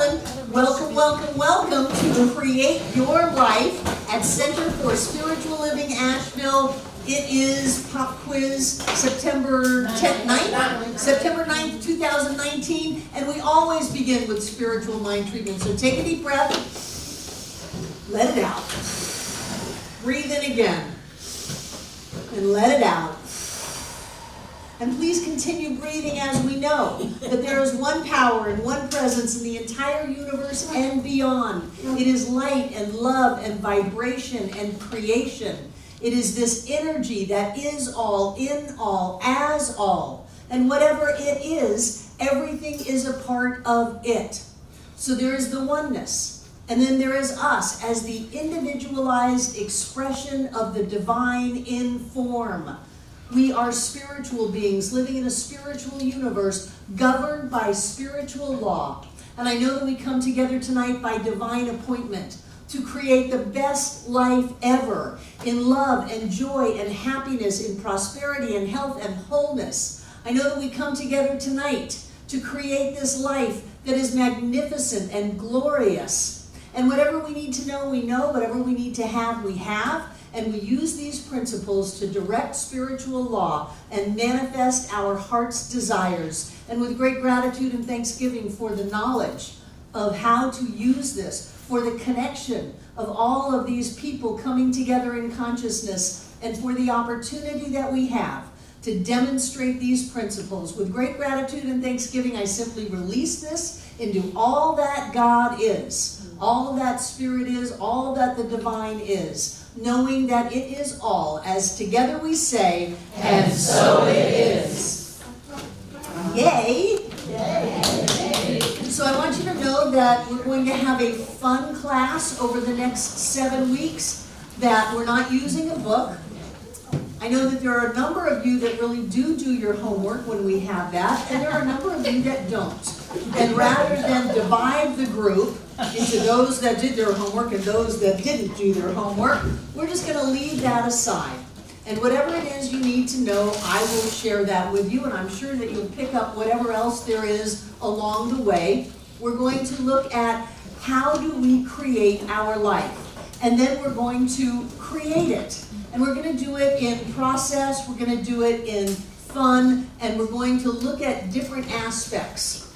gentlemen, welcome, welcome, welcome to Create Your Life at Center for Spiritual Living, Asheville. It is Pop Quiz September 9th, 2019, and we always begin with spiritual mind treatment. So take a deep breath, let it out. Breathe in again, and let it out. And please continue breathing as we know that there is one power and one presence in the entire universe and beyond. It is light and love and vibration and creation. It is this energy that is all, in all, as all. And whatever it is, everything is a part of it. So there is the oneness. And then there is us as the individualized expression of the divine in form. We are spiritual beings living in a spiritual universe governed by spiritual law. And I know that we come together tonight by divine appointment to create the best life ever in love and joy and happiness, in prosperity and health and wholeness. I know that we come together tonight to create this life that is magnificent and glorious. And whatever we need to know, we know. Whatever we need to have, we have. And we use these principles to direct spiritual law and manifest our heart's desires. And with great gratitude and thanksgiving for the knowledge of how to use this, for the connection of all of these people coming together in consciousness, and for the opportunity that we have to demonstrate these principles. With great gratitude and thanksgiving, I simply release this into all that God is, all that Spirit is, all that the divine is, knowing that it is all, as together we say, and so it is. Yay! Yay! So I want you to know that we're going to have a fun class over the next 7 weeks, that we're not using a book. I know that there are a number of you that really do your homework when we have that, and there are a number of you that don't. And rather than divide the group into those that did their homework and those that didn't do their homework, we're just going to leave that aside. And whatever it is you need to know, I will share that with you, and I'm sure that you'll pick up whatever else there is along the way. We're going to look at how do we create our life, and then we're going to create it. And we're going to do it in process, we're going to do it in fun, and we're going to look at different aspects.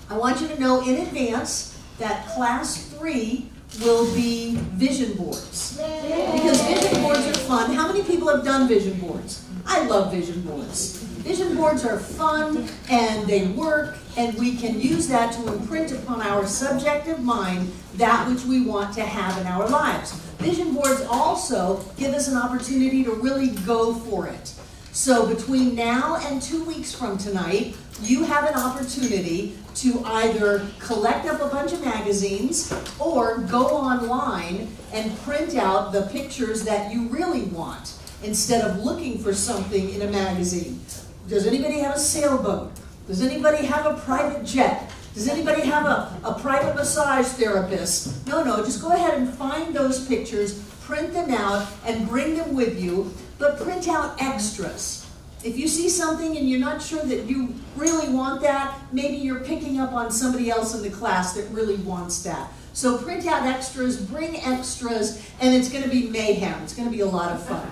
I want you to know in advance that class 3 will be vision boards. Because vision boards are fun. How many people have done vision boards? I love vision boards. Vision boards are fun and they work, and we can use that to imprint upon our subjective mind that which we want to have in our lives. Vision boards also give us an opportunity to really go for it. So between now and 2 weeks from tonight, you have an opportunity to either collect up a bunch of magazines or go online and print out the pictures that you really want instead of looking for something in a magazine. Does anybody have a sailboat? Does anybody have a private jet? Does anybody have a private massage therapist? No, just go ahead and find those pictures, print them out, and bring them with you, but print out extras. If you see something and you're not sure that you really want that, maybe you're picking up on somebody else in the class that really wants that. So print out extras, bring extras, and it's going to be mayhem. It's going to be a lot of fun.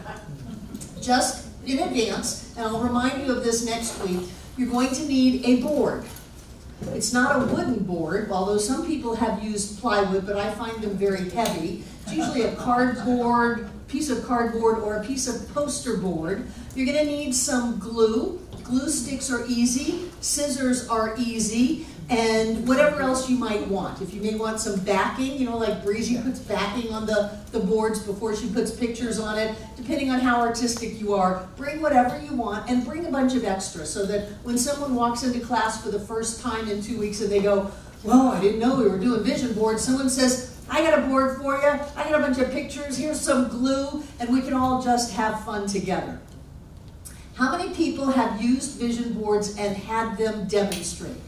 Just in advance, and I'll remind you of this next week, you're going to need a board. It's not a wooden board, although some people have used plywood, but I find them very heavy. It's usually a piece of cardboard or a piece of poster board. You're going to need some glue. Glue sticks are easy, scissors are easy, and whatever else you might want. If you may want some backing, like Breezy puts backing on the boards before she puts pictures on it, depending on how artistic you are, bring whatever you want and bring a bunch of extras so that when someone walks into class for the first time in 2 weeks and they go, "Whoa, I didn't know we were doing vision boards," someone says, "I got a board for you, I got a bunch of pictures, here's some glue," and we can all just have fun together. How many people have used vision boards and had them demonstrate?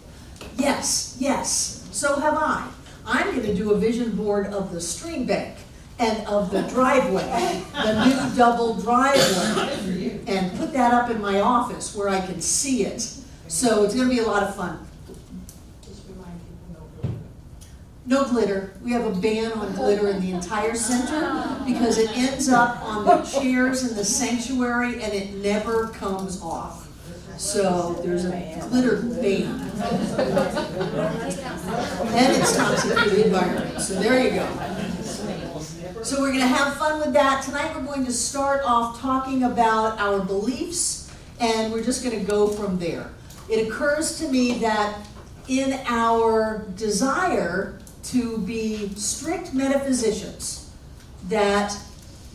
Yes, so have I. I'm going to do a vision board of the stream bank and of the driveway, the new double driveway, and put that up in my office where I can see it. So it's going to be a lot of fun. Just remind people no glue. No glitter. We have a ban on glitter in the entire center because it ends up on the chairs in the sanctuary and it never comes off. So there's a glitter ban. And it's toxic for the environment. So there you go. So we're going to have fun with that. Tonight we're going to start off talking about our beliefs, and we're just going to go from there. It occurs to me that in our desire to be strict metaphysicians, that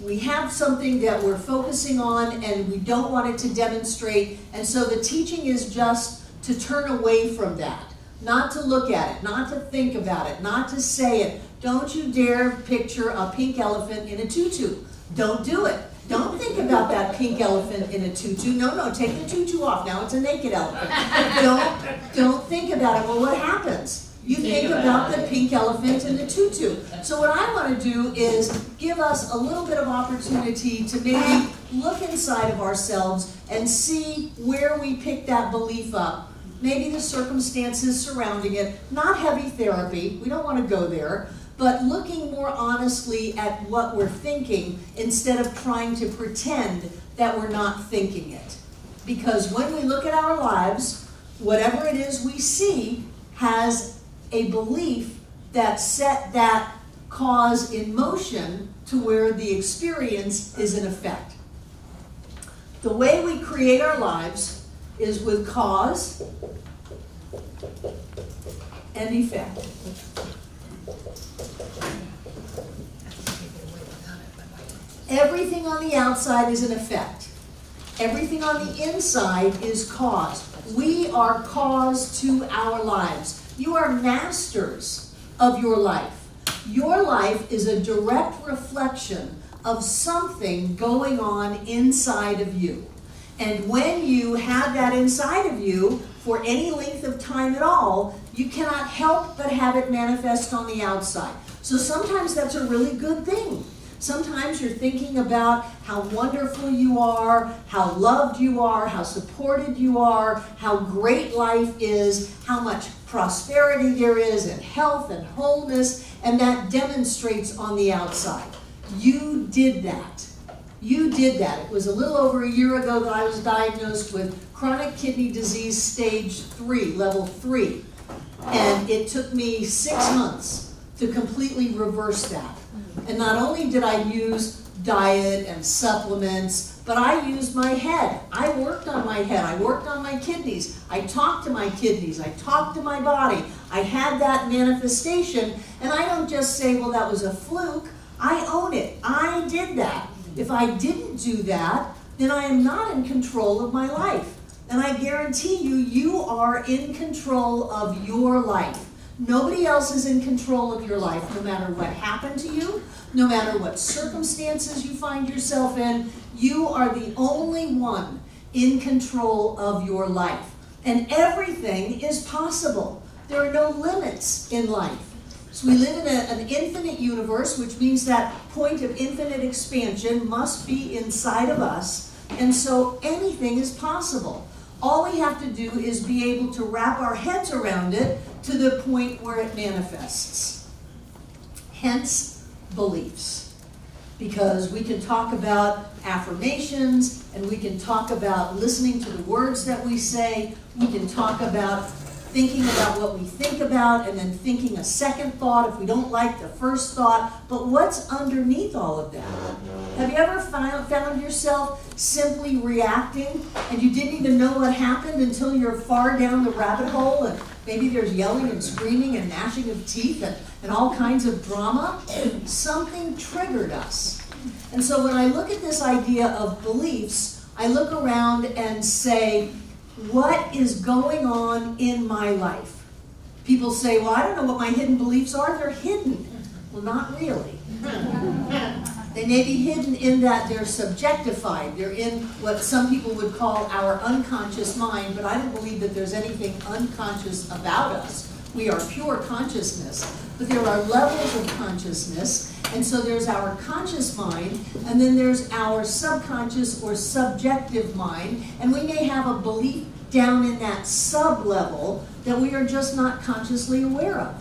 we have something that we're focusing on and we don't want it to demonstrate, and so the teaching is just to turn away from that, not to look at it, not to think about it, not to say it. Don't you dare picture a pink elephant in a tutu. Don't do it. Don't think about that pink elephant in a tutu. No, take the tutu off. Now it's a naked elephant. Don't think about it. Well, what happens? You think about the pink elephant in the tutu. So what I want to do is give us a little bit of opportunity to maybe look inside of ourselves and see where we pick that belief up. Maybe the circumstances surrounding it. Not heavy therapy. We don't want to go there. But looking more honestly at what we're thinking instead of trying to pretend that we're not thinking it. Because when we look at our lives, whatever it is we see has a belief that set that cause in motion to where the experience is in effect. The way we create our lives is with cause and effect. Everything on the outside is an effect. Everything on the inside is cause. We are cause to our lives. You are masters of your life. Your life is a direct reflection of something going on inside of you. And when you have that inside of you for any length of time at all, you cannot help but have it manifest on the outside. So sometimes that's a really good thing. Sometimes you're thinking about how wonderful you are, how loved you are, how supported you are, how great life is, how much prosperity there is, and health and wholeness, and that demonstrates on the outside. You did that. You did that. It was a little over a year ago that I was diagnosed with chronic kidney disease stage 3, level 3. And it took me 6 months to completely reverse that. And not only did I use diet and supplements, but I used my head. I worked on my head. I worked on my kidneys. I talked to my kidneys. I talked to my body. I had that manifestation. And I don't just say, well, that was a fluke. I own it. I did that. If I didn't do that, then I am not in control of my life. And I guarantee you, you are in control of your life. Nobody else is in control of your life, no matter what happened to you, no matter what circumstances you find yourself in. You are the only one in control of your life. And everything is possible. There are no limits in life. So we live in an infinite universe, which means that point of infinite expansion must be inside of us. And so anything is possible. All we have to do is be able to wrap our heads around it to the point where it manifests. Hence, beliefs. Because we can talk about affirmations, and we can talk about listening to the words that we say. We can talk about thinking about what we think about, and then thinking a second thought if we don't like the first thought. But what's underneath all of that? Have you ever found yourself simply reacting, and you didn't even know what happened until you're far down the rabbit hole, and maybe there's yelling and screaming and gnashing of teeth and all kinds of drama? Something triggered us. And so when I look at this idea of beliefs, I look around and say, what is going on in my life? People say, well, I don't know what my hidden beliefs are. They're hidden. Well, not really. They may be hidden in that they're subjectified. They're in what some people would call our unconscious mind, but I don't believe that there's anything unconscious about us. We are pure consciousness. But there are levels of consciousness, and so there's our conscious mind, and then there's our subconscious or subjective mind, and we may have a belief down in that sub-level that we are just not consciously aware of.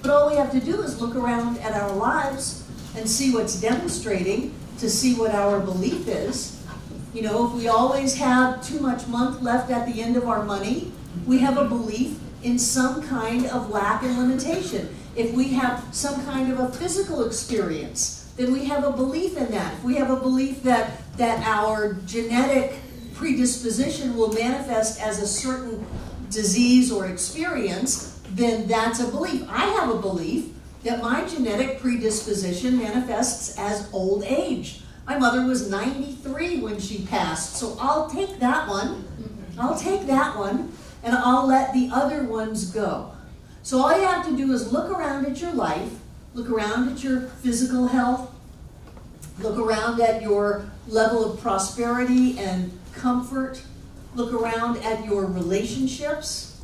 But all we have to do is look around at our lives and see what's demonstrating to see what our belief is. You know, if we always have too much month left at the end of our money, we have a belief in some kind of lack and limitation. If we have some kind of a physical experience, then we have a belief in that. If we have a belief that our genetic predisposition will manifest as a certain disease or experience, then that's a belief. I have a belief that my genetic predisposition manifests as old age. My mother was 93 when she passed, so I'll take that one. I'll take that one, and I'll let the other ones go. So all you have to do is look around at your life, look around at your physical health, look around at your level of prosperity and comfort, look around at your relationships,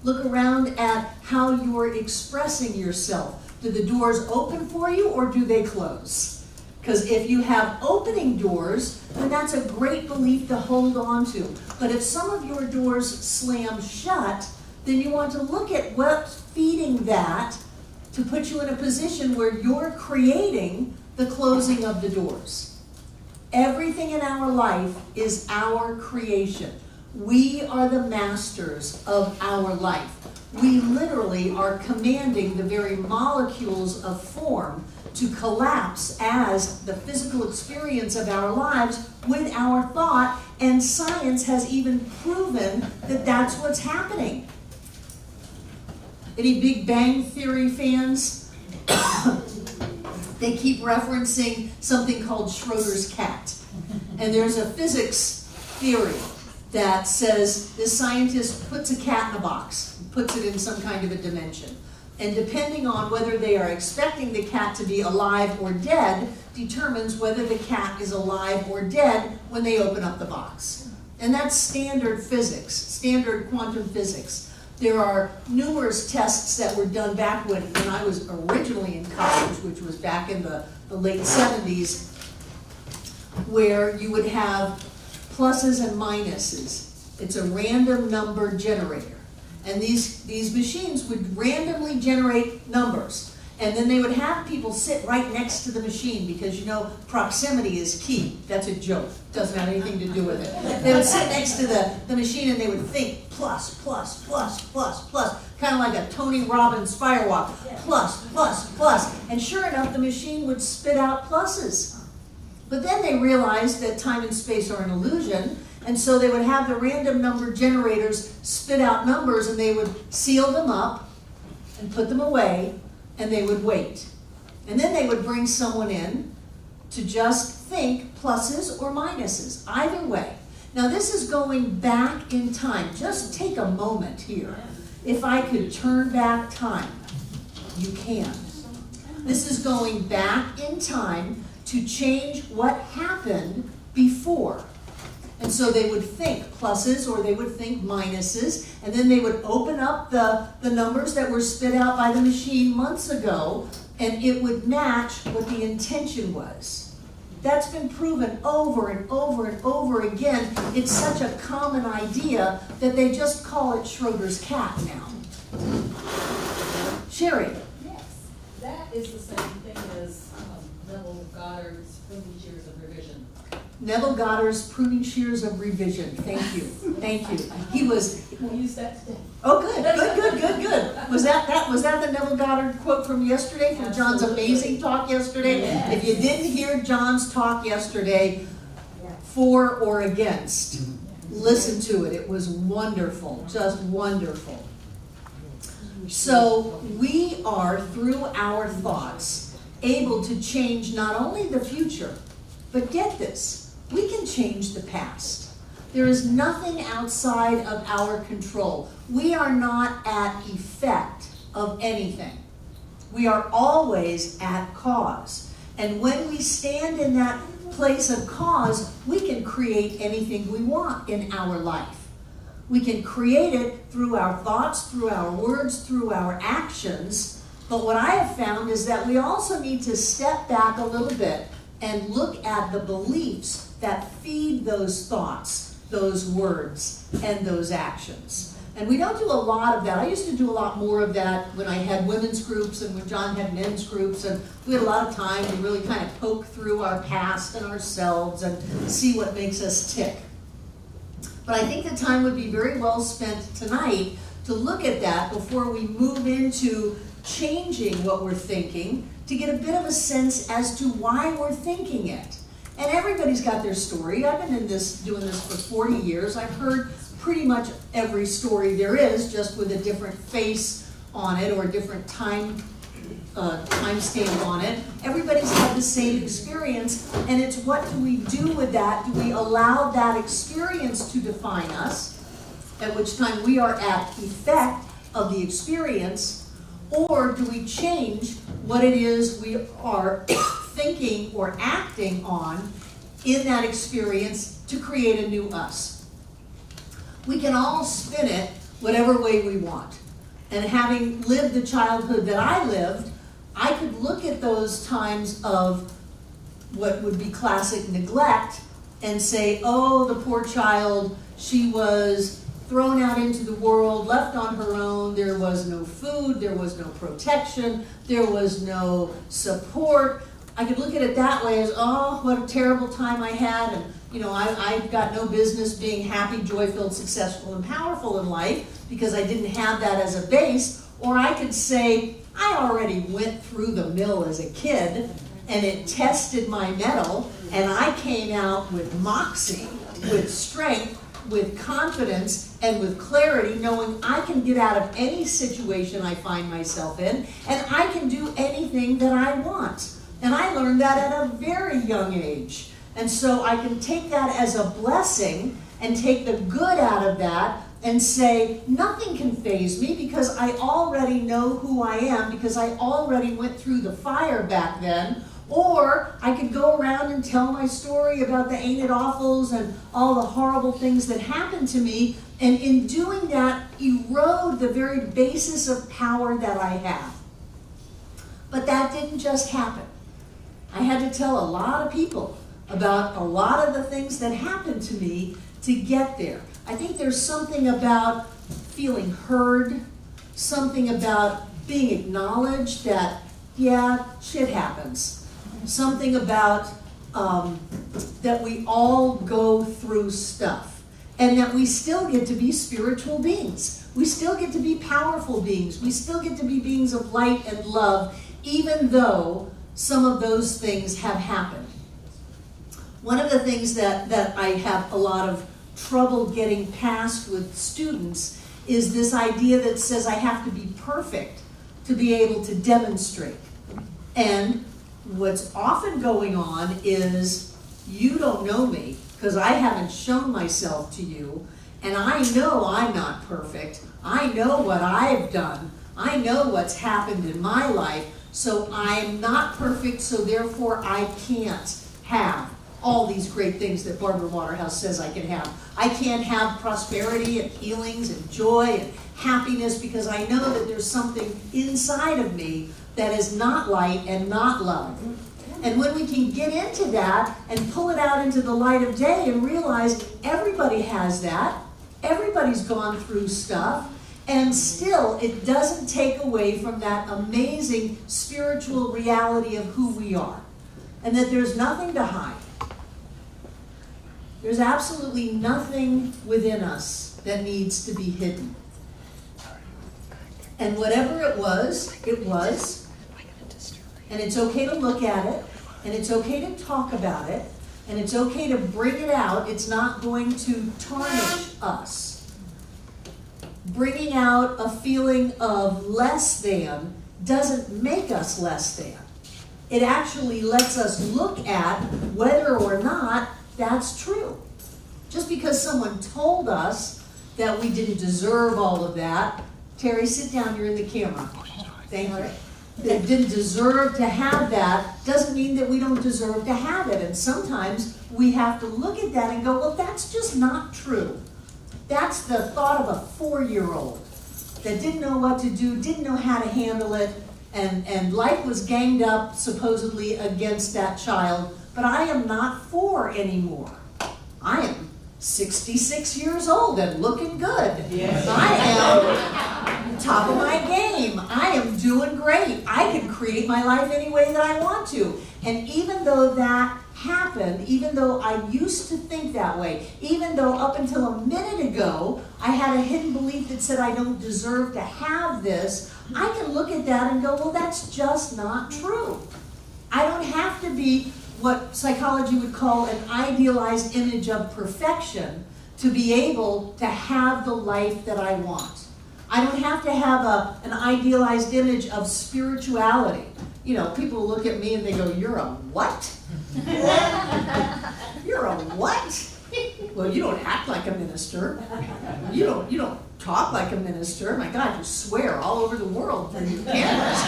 look around at how you're expressing yourself. Do the doors open for you or do they close? Because if you have opening doors, then that's a great belief to hold on to. But if some of your doors slam shut, then you want to look at what's feeding that to put you in a position where you're creating the closing of the doors. Everything in our life is our creation. We are the masters of our life. We literally are commanding the very molecules of form to collapse as the physical experience of our lives with our thought, and science has even proven that that's what's happening. Any Big Bang Theory fans? They keep referencing something called Schrodinger's cat. And there's a physics theory that says this scientist puts a cat in a box, puts it in some kind of a dimension. And depending on whether they are expecting the cat to be alive or dead, determines whether the cat is alive or dead when they open up the box. And that's standard physics, standard quantum physics. There are numerous tests that were done back when I was originally in college, which was back in the late 70s, where you would have pluses and minuses. It's a random number generator. And these machines would randomly generate numbers. And then they would have people sit right next to the machine because, you know, proximity is key. That's a joke. Doesn't have anything to do with it. They would sit next to the machine and they would think plus, plus, plus, plus, plus. Kind of like a Tony Robbins firewalk. Plus, plus, plus. And sure enough, the machine would spit out pluses. But then they realized that time and space are an illusion. And so they would have the random number generators spit out numbers, and they would seal them up and put them away, and they would wait. And then they would bring someone in to just think pluses or minuses, either way. Now this is going back in time. Just take a moment here. If I could turn back time, you can. This is going back in time to change what happened before. And so they would think pluses or they would think minuses, and then they would open up the numbers that were spit out by the machine months ago, and it would match what the intention was. That's been proven over and over and over again. It's such a common idea that they just call it Schrodinger's cat now. Sherry? Yes, that is the same thing as Neville Goddard's pruning shears of revision. Neville Goddard's pruning shears of revision. Thank you. Thank you. He was. We'll use that today. Oh, good. Was that the Neville Goddard quote from yesterday, from John's amazing talk yesterday? Yes. If you didn't hear John's talk yesterday, for or against, listen to it. It was wonderful, just wonderful. So we are, through our thoughts, able to change not only the future, but get this, we can change the past. There is nothing outside of our control. We are not at effect of anything. We are always at cause. And when we stand in that place of cause, we can create anything we want in our life. We can create it through our thoughts, through our words, through our actions. But what I have found is that we also need to step back a little bit and look at the beliefs that feed those thoughts, those words, and those actions. And we don't do a lot of that. I used to do a lot more of that when I had women's groups and when John had men's groups, and we had a lot of time to really kind of poke through our past and ourselves and see what makes us tick. But I think the time would be very well spent tonight to look at that before we move into changing what we're thinking, to get a bit of a sense as to why we're thinking it. And everybody's got their story. I've been doing this for 40 years. I've heard pretty much every story there is, just with a different face on it or a different time stamp on it. Everybody's had the same experience, and it's what do we do with that? Do we allow that experience to define us, at which time we are at effect of the experience, or do we change what it is we are thinking or acting on in that experience to create a new us? We can all spin it whatever way we want. And having lived the childhood that I lived, I could look at those times of what would be classic neglect and say, oh, the poor child, she was thrown out into the world, left on her own, there was no food, there was no protection, there was no support. I could look at it that way as, oh, what a terrible time I had, and I've got no business being happy, joy-filled, successful, and powerful in life because I didn't have that as a base. Or I could say, I already went through the mill as a kid, and it tested my mettle, and I came out with moxie, with strength, with confidence, and with clarity, knowing I can get out of any situation I find myself in, and I can do anything that I want. And I learned that at a very young age. And so I can take that as a blessing and take the good out of that and say, nothing can faze me because I already know who I am, because I already went through the fire back then. Or I could go around and tell my story about the ain't it awfuls and all the horrible things that happened to me, and in doing that, erode the very basis of power that I have. But that didn't just happen. I had to tell a lot of people about a lot of the things that happened to me to get there. I think there's something about feeling heard, something about being acknowledged that, yeah, shit happens. Something about that we all go through stuff, and that we still get to be spiritual beings. We still get to be powerful beings. We still get to be beings of light and love, even though some of those things have happened. One of the things that I have a lot of trouble getting past with students is this idea that says I have to be perfect to be able to demonstrate. And what's often going on is you don't know me because I haven't shown myself to you, and I know I'm not perfect. I know what I've done. I know what's happened in my life. So I'm not perfect, so therefore I can't have all these great things that Barbara Waterhouse says I can have. I can't have prosperity and healings and joy and happiness because I know that there's something inside of me that is not light and not love. And when we can get into that and pull it out into the light of day and realize everybody has that, everybody's gone through stuff, and still, it doesn't take away from that amazing spiritual reality of who we are. And that there's nothing to hide. There's absolutely nothing within us that needs to be hidden. And whatever it was, it was. And it's okay to look at it. And it's okay to talk about it. And it's okay to bring it out. It's not going to tarnish us. Bringing out a feeling of less than doesn't make us less than. It actually lets us look at whether or not that's true. Just because someone told us that we didn't deserve all of that. Terry, sit down, you're in the camera. Thank you. That didn't deserve to have that doesn't mean that we don't deserve to have it. And sometimes we have to look at that and go, well, that's just not true. That's the thought of a 4-year-old that didn't know what to do, didn't know how to handle it, and life was ganged up supposedly against that child. But I am not 4 anymore. I am 66 years old and looking good. Yes. I am top of my game. I am doing great. I can create my life any way that I want to. And even though that happened, even though I used to think that way, even though up until a minute ago I had a hidden belief that said I don't deserve to have this, I can look at that and go, well, that's just not true. I don't have to be what psychology would call an idealized image of perfection to be able to have the life that I want. I don't have to have an idealized image of spirituality. You know, people look at me and they go, you're a what? You're a what? Well, you don't act like a minister. You don't talk like a minister. My God, you swear all over the world through cameras.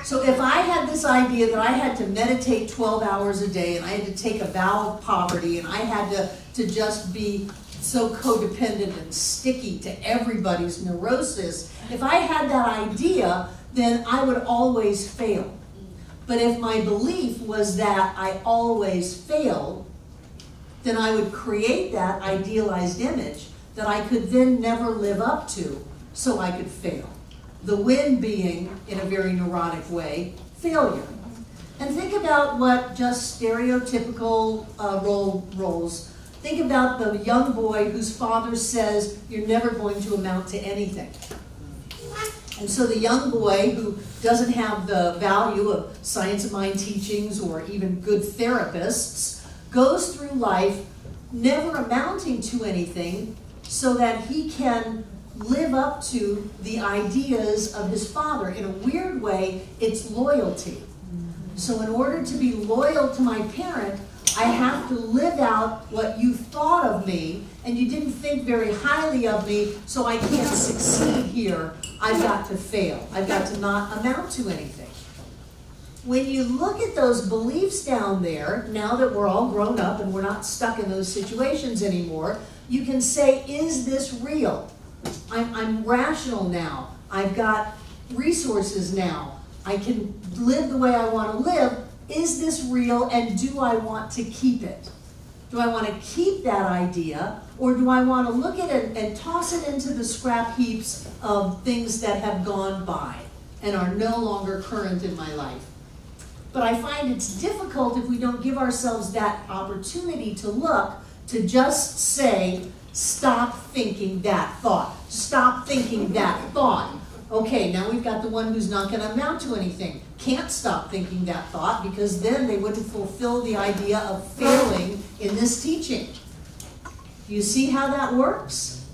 So if I had this idea that I had to meditate 12 hours a day and I had to take a vow of poverty and I had to just be so codependent and sticky to everybody's neurosis, if I had that idea, then I would always fail. But if my belief was that I always fail, then I would create that idealized image that I could then never live up to, so I could fail. The win being, in a very neurotic way, failure. And think about what just stereotypical roles. Think about the young boy whose father says, you're never going to amount to anything. And so the young boy who doesn't have the value of science of mind teachings or even good therapists goes through life never amounting to anything so that he can live up to the ideas of his father. In a weird way, it's loyalty. So in order to be loyal to my parent, I have to live out what you thought of me, and you didn't think very highly of me, so I can't succeed here. I've got to fail. I've got to not amount to anything. When you look at those beliefs down there, now that we're all grown up and we're not stuck in those situations anymore, you can say, is this real? I'm rational now. I've got resources now. I can live the way I want to live. Is this real, and do I want to keep it? Do I want to keep that idea, or do I want to look at it and toss it into the scrap heaps of things that have gone by and are no longer current in my life? But I find it's difficult if we don't give ourselves that opportunity to look, to just say, stop thinking that thought. Stop thinking that thought. Okay, now we've got the one who's not going to amount to anything. Can't stop thinking that thought, because then they wouldn't fulfill the idea of failing in this teaching. You see how that works?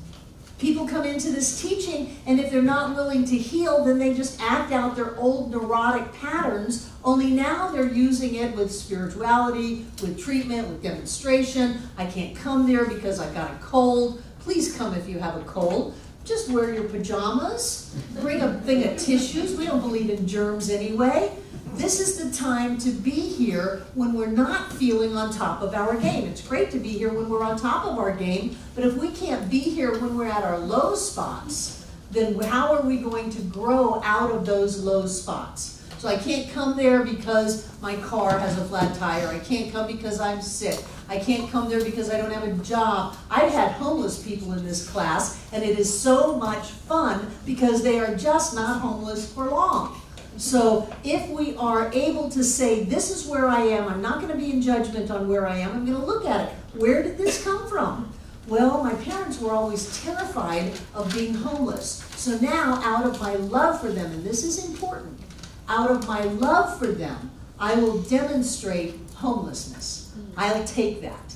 People come into this teaching, and if they're not willing to heal, then they just act out their old neurotic patterns, only now they're using it with spirituality, with treatment, with demonstration. I can't come there because I've got a cold. Please come if you have a cold. Just wear your pajamas. Bring a thing of tissues. We don't believe in germs anyway. This is the time to be here when we're not feeling on top of our game. It's great to be here when we're on top of our game, but if we can't be here when we're at our low spots, then how are we going to grow out of those low spots? So I can't come there because my car has a flat tire. I can't come because I'm sick. I can't come there because I don't have a job. I've had homeless people in this class, and it is so much fun because they are just not homeless for long. So if we are able to say, this is where I am, I'm not going to be in judgment on where I am, I'm going to look at it. Where did this come from? Well, my parents were always terrified of being homeless. So now, out of my love for them, and this is important, out of my love for them, I will demonstrate homelessness. I'll take that.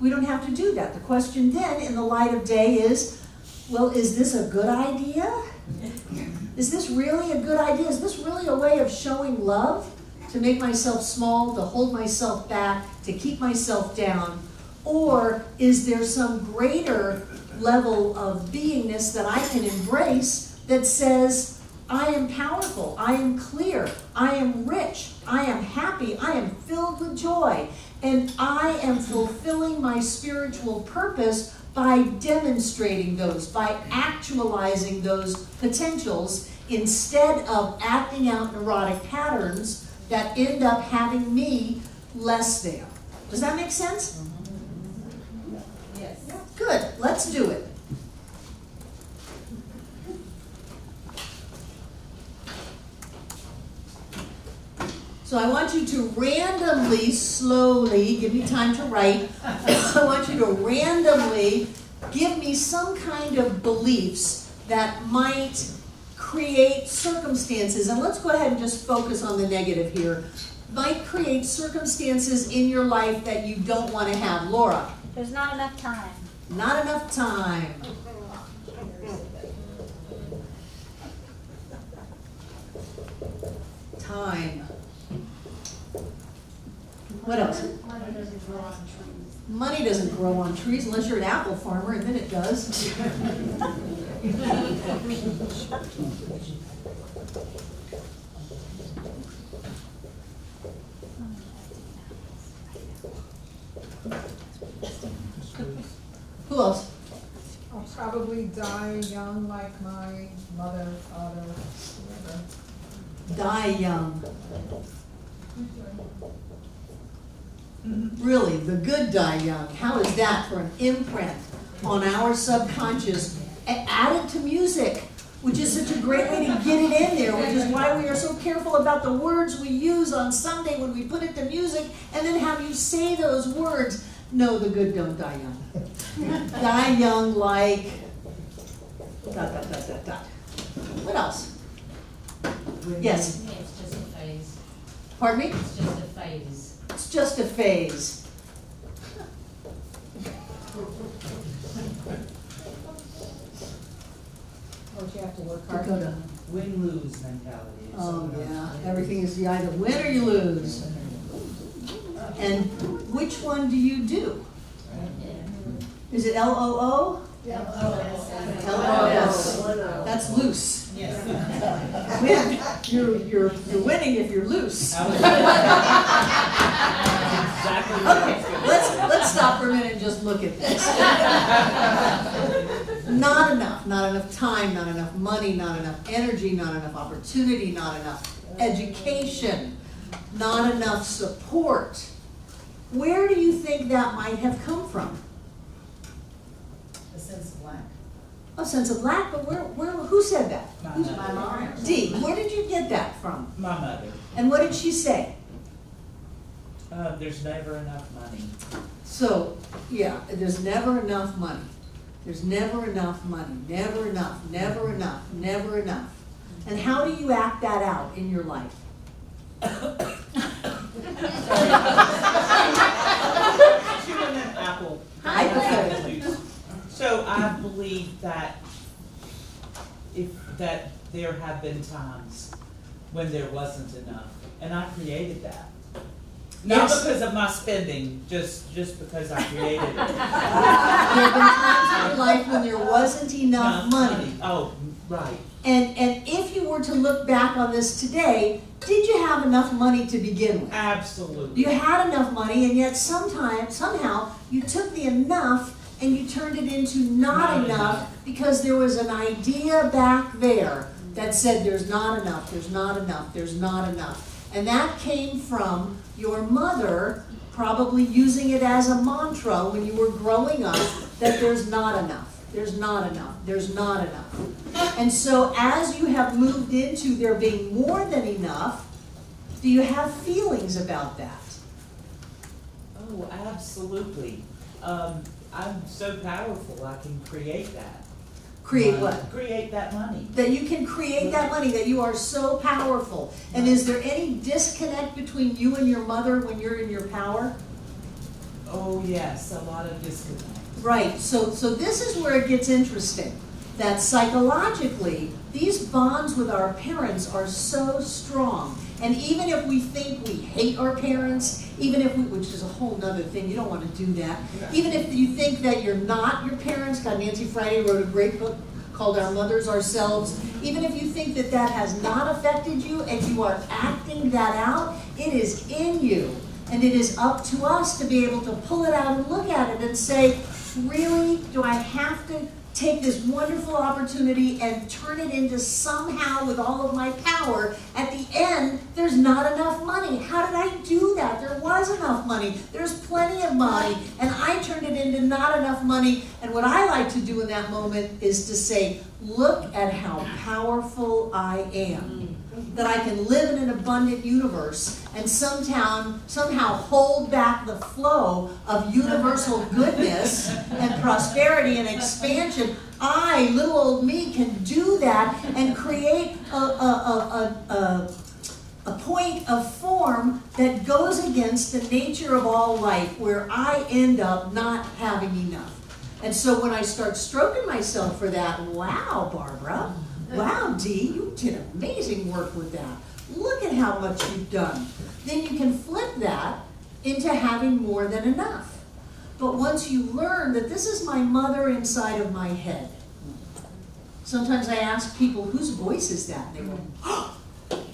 We don't have to do that. The question then, in the light of day, is, well, is this a good idea? Is this really a good idea? Is this really a way of showing love? To make myself small, to hold myself back, to keep myself down? Or is there some greater level of beingness that I can embrace that says, I am powerful, I am clear, I am rich, I am happy, I am filled with joy, and I am fulfilling my spiritual purpose by demonstrating those, by actualizing those potentials, instead of acting out neurotic patterns that end up having me less than. Does that make sense? Yes. Good, let's do it. So I want you to randomly, slowly, give me time to write, I want you to randomly give me some kind of beliefs that might create circumstances, and let's go ahead and just focus on the negative here, might create circumstances in your life that you don't want to have. Laura? There's not enough time. Not enough time. Time. What else? Money doesn't grow on trees. Money doesn't grow on trees unless you're an apple farmer, and then it does. Who else? I'll probably die young like my mother, father, whoever. Die young. Really, the good die young. How is that for an imprint on our subconscious? Add it to music, which is such a great way to get it in there, which is why we are so careful about the words we use on Sunday when we put it to music, and then have you say those words. No, the good don't die young. Die young like... ... What else? Yes? It's just a phase. Pardon me? It's just a phase. It's just a phase. Don't you have to work hard? Dakota. Win-lose mentality. Oh, yeah. Everything is you either win or you lose. And which one do you do? Is it L-O-O? L-O-S. That's loose. Yes. Win. You're winning if you're loose. Exactly right. Okay, let's stop for a minute and just look at this. Not enough time, not enough money, not enough energy, not enough opportunity, not enough education, not enough support. Where do you think that might have come from? A sense of lack. A sense of lack, but who said that? My mom. Dee, where did you get that from? My mother. And what did she say? There's never enough money. So, yeah, there's never enough money. There's never enough money. Never enough, never enough, never enough. And how do you act that out in your life? Apple. Hypothetically. So I believe that there have been times when there wasn't enough, and I created that. Not Yes. because of my spending, just because I created it. There have been times in life when there wasn't enough money. Oh, right. And if you were to look back on this today, did you have enough money to begin with? Absolutely. You had enough money, and yet somehow, you took the enough and you turned it into not enough because there was an idea back there that said there's not enough, there's not enough, there's not enough. And that came from your mother probably using it as a mantra when you were growing up, that there's not enough, there's not enough, there's not enough. And so as you have moved into there being more than enough, do you have feelings about that? Oh, absolutely. I'm so powerful, I can create that. Create what? Create that money. That you can create that money, that you are so powerful. And is there any disconnect between you and your mother when you're in your power? Oh, yes, a lot of disconnect. Right, so this is where it gets interesting. That psychologically, these bonds with our parents are so strong. And even if we think we hate our parents, even if we, which is a whole nother thing, you don't want to do that. Even if you think that you're not your parents, God, Nancy Friday wrote a great book called Our Mothers Ourselves. Even if you think that that has not affected you and you are acting that out, it is in you. And it is up to us to be able to pull it out and look at it and say, really, do I have to take this wonderful opportunity and turn it into somehow with all of my power. At the end, there's not enough money. How did I do that? There was enough money. There's plenty of money. And I turned it into not enough money. And what I like to do in that moment is to say, look at how powerful I am. That I can live in an abundant universe and somehow hold back the flow of universal goodness and prosperity and expansion. I, little old me, can do that and create a point of form that goes against the nature of all life, where I end up not having enough. And so when I start stroking myself for that, wow, Barbara, wow, Dee, you did amazing work with that. Look at how much you've done. Then you can flip that into having more than enough. But once you learn that this is my mother inside of my head, sometimes I ask people, whose voice is that? And they go, oh,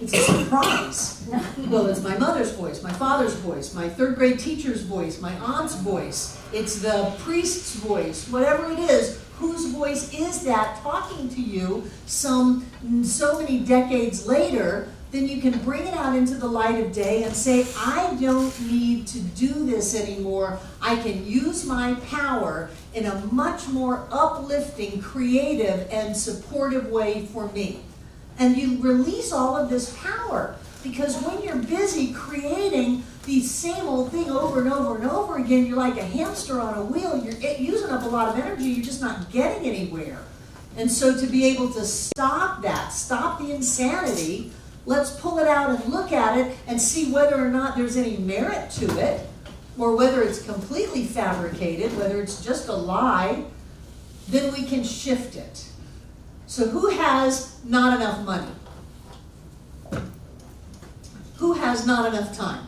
it's a surprise. Well, it's my mother's voice, my father's voice, my third grade teacher's voice, my aunt's voice. It's the priest's voice, whatever it is. Whose voice is that talking to you so many decades later? Then you can bring it out into the light of day and say, I don't need to do this anymore. I can use my power in a much more uplifting, creative, and supportive way for me. And you release all of this power, because when you're busy creating the same old thing over and over and over again, you're like a hamster on a wheel. You're using up a lot of energy. You're just not getting anywhere. And so to be able to stop that, stop the insanity, let's pull it out and look at it and see whether or not there's any merit to it, or whether it's completely fabricated, whether it's just a lie, then we can shift it. So who has not enough money? Who has not enough time?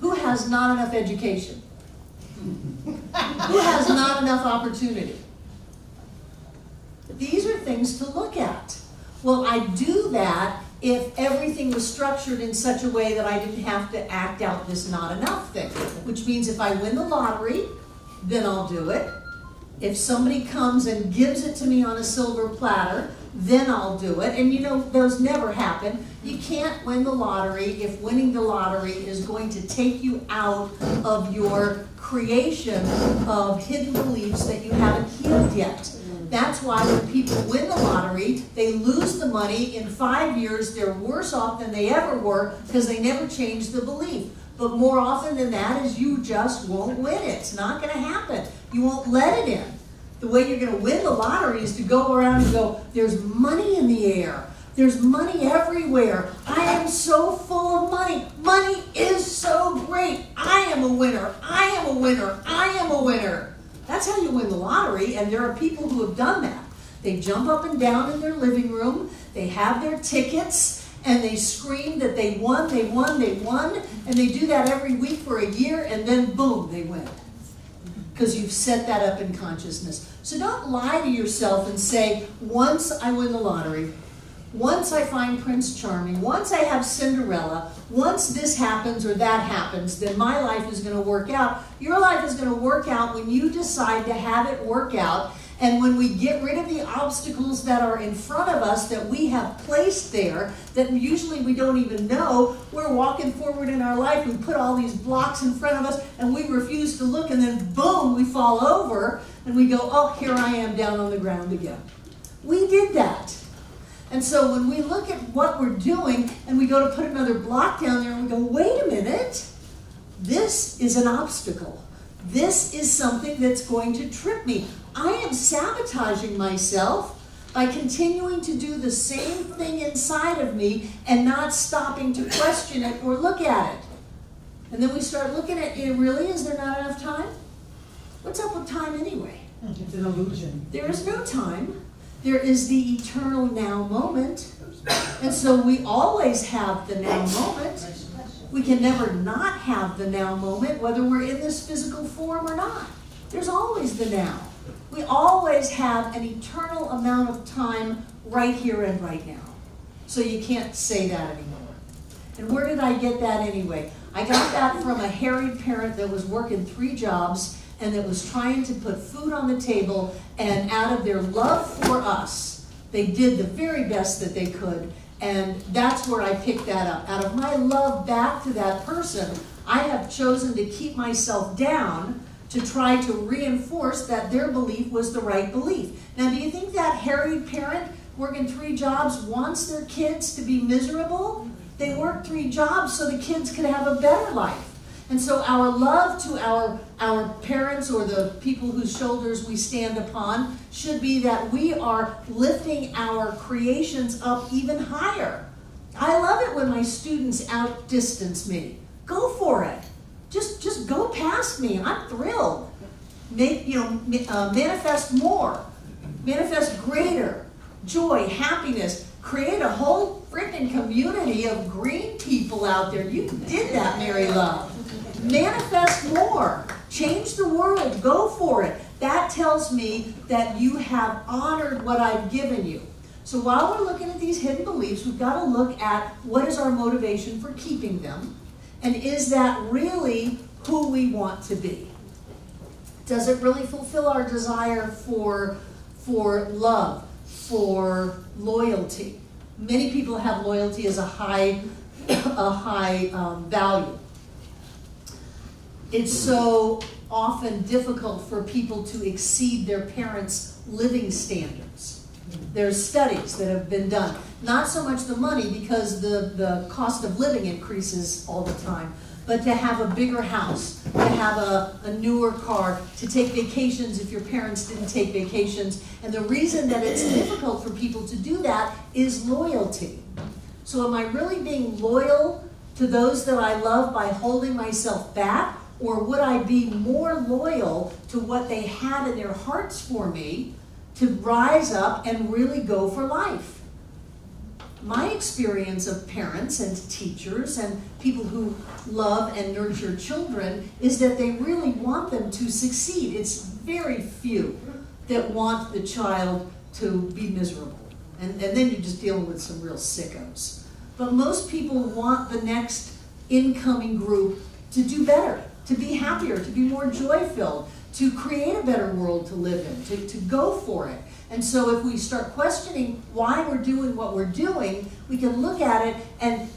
Who has not enough education? Who has not enough opportunity? These are things to look at. Well, I do that if everything was structured in such a way that I didn't have to act out this not enough thing. Which means if I win the lottery, then I'll do it. If somebody comes and gives it to me on a silver platter, then I'll do it. And you know, those never happen. You can't win the lottery if winning the lottery is going to take you out of your creation of hidden beliefs that you haven't healed yet. That's why when people win the lottery, they lose the money. In 5 years, they're worse off than they ever were because they never changed the belief. But more often than that is you just won't win it. It's not going to happen. You won't let it in. The way you're going to win the lottery is to go around and go, there's money in the air. There's money everywhere. I am so full of money. Money is so great. I am a winner. I am a winner. I am a winner. That's how you win the lottery, and there are people who have done that. They jump up and down in their living room. They have their tickets, and they scream that they won, they won, they won, and they do that every week for a year, and then boom, they win. Because you've set that up in consciousness. So don't lie to yourself and say, once I win the lottery, once I find Prince Charming, once I have Cinderella, once this happens or that happens, then my life is going to work out. Your life is going to work out when you decide to have it work out. And when we get rid of the obstacles that are in front of us that we have placed there, that usually we don't even know, we're walking forward in our life, we put all these blocks in front of us, and we refuse to look, and then boom, we fall over, and we go, oh, here I am down on the ground again. We did that. And so when we look at what we're doing, and we go to put another block down there, and we go, wait a minute, this is an obstacle. This is something that's going to trip me. I am sabotaging myself by continuing to do the same thing inside of me and not stopping to question it or look at it. And then we start looking at it, really, is there not enough time? What's up with time anyway? It's an illusion. There is no time. There is the eternal now moment. And so we always have the now moment. We can never not have the now moment, whether we're in this physical form or not. There's always the now. We always have an eternal amount of time right here and right now. So you can't say that anymore. And where did I get that anyway? I got that from a harried parent that was working 3 jobs and that was trying to put food on the table, and out of their love for us, they did the very best that they could, and that's where I picked that up. Out of my love back to that person, I have chosen to keep myself down to try to reinforce that their belief was the right belief. Now, do you think that harried parent working 3 jobs wants their kids to be miserable? They work 3 jobs so the kids could have a better life. And so our love to our parents or the people whose shoulders we stand upon should be that we are lifting our creations up even higher. I love it when my students outdistance me. Go for it. Just go past me. I'm thrilled. Manifest more. Manifest greater joy, happiness. Create a whole freaking community of green people out there. You did that, Mary Love. Manifest more. Change the world. Go for it. That tells me that you have honored what I've given you. So while we're looking at these hidden beliefs, we've got to look at what is our motivation for keeping them, and is that really who we want to be? Does it really fulfill our desire for love, for loyalty? Many people have loyalty as a high value. It's so often difficult for people to exceed their parents' living standards. There's studies that have been done. Not so much the money, because the cost of living increases all the time, but to have a bigger house, to have a newer car, to take vacations if your parents didn't take vacations. And the reason that it's difficult for people to do that is loyalty. So am I really being loyal to those that I love by holding myself back? Or would I be more loyal to what they had in their hearts for me to rise up and really go for life? My experience of parents and teachers and people who love and nurture children is that they really want them to succeed. It's very few that want the child to be miserable. And then you're just dealing with some real sickos. But most people want the next incoming group to do better, to be happier, to be more joy-filled, to create a better world to live in, to go for it. And so if we start questioning why we're doing what we're doing, we can look at it and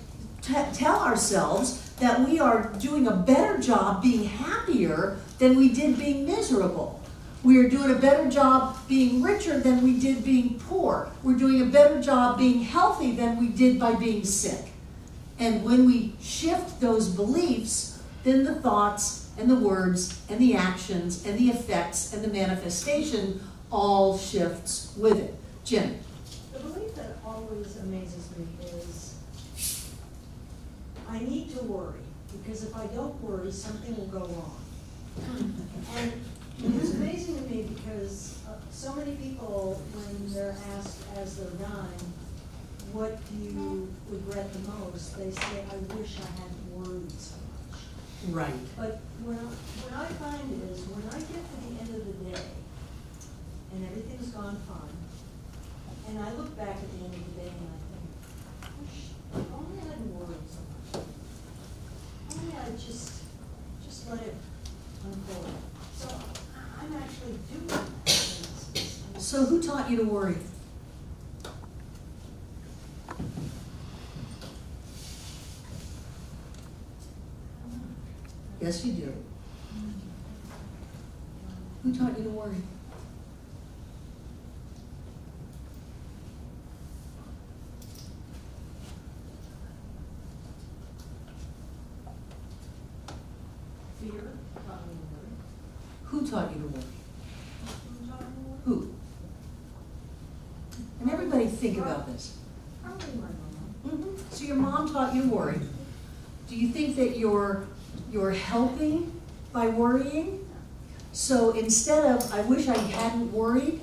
tell ourselves that we are doing a better job being happier than we did being miserable. We are doing a better job being richer than we did being poor. We're doing a better job being healthy than we did by being sick. And when we shift those beliefs, then the thoughts and the words and the actions and the effects and the manifestation all shifts with it. Jen. The belief that always amazes me is I need to worry, because if I don't worry, something will go wrong. And it's amazing to me because so many people, when they're asked as they're dying, what do you regret the most, they say, I wish I hadn't worried so much. Right. But what I find is when I get to the end of the day and everything's gone fine, and I look back at the end of the day and I think, gosh, if only I hadn't worried so much. Only I just let it unfold. So I'm actually doing that. So who taught you to worry? Yes, you do. Who taught you to worry? Fear taught me to worry. Who taught you to worry? Who taught me to worry? Who? And everybody think about this. Probably my mom. So your mom taught you to worry. Do you think that you're helping by worrying? So instead of, I wish I hadn't worried,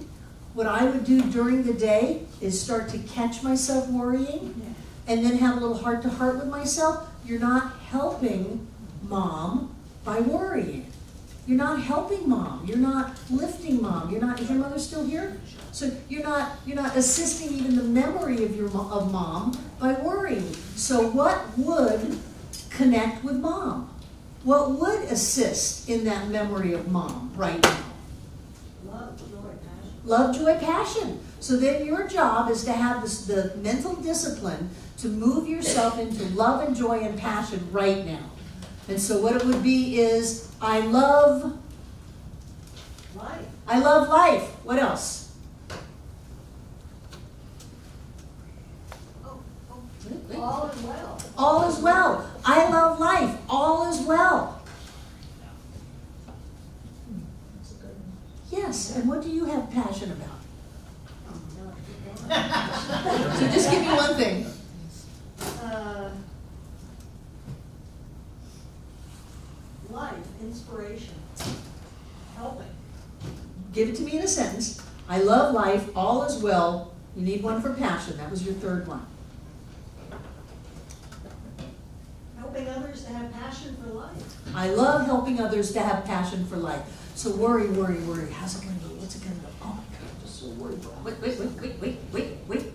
what I would do during the day is start to catch myself worrying and then have a little heart-to-heart with myself. You're not helping mom by worrying. You're not helping mom. You're not lifting mom. You're not, is your mother still here? So you're not assisting even the memory of mom by worrying. So what would connect with mom? What would assist in that memory of mom right now? Love, joy, passion. Love, joy, passion. So then your job is to have the mental discipline to move yourself into love and joy and passion right now. And so what it would be is, I love life. What else? All is well. All is well. I love life. All is well. That's a good one. Yes, and what do you have passion about? Oh, no, So just give me one thing. life, inspiration, helping. Give it to me in a sentence. I love life. All is well. You need one for passion. That was your third one. Helping others to have passion for life. I love helping others to have passion for life. So worry. How's it going to go? What's it going to go? Oh my God, I'm just so worried. Wait.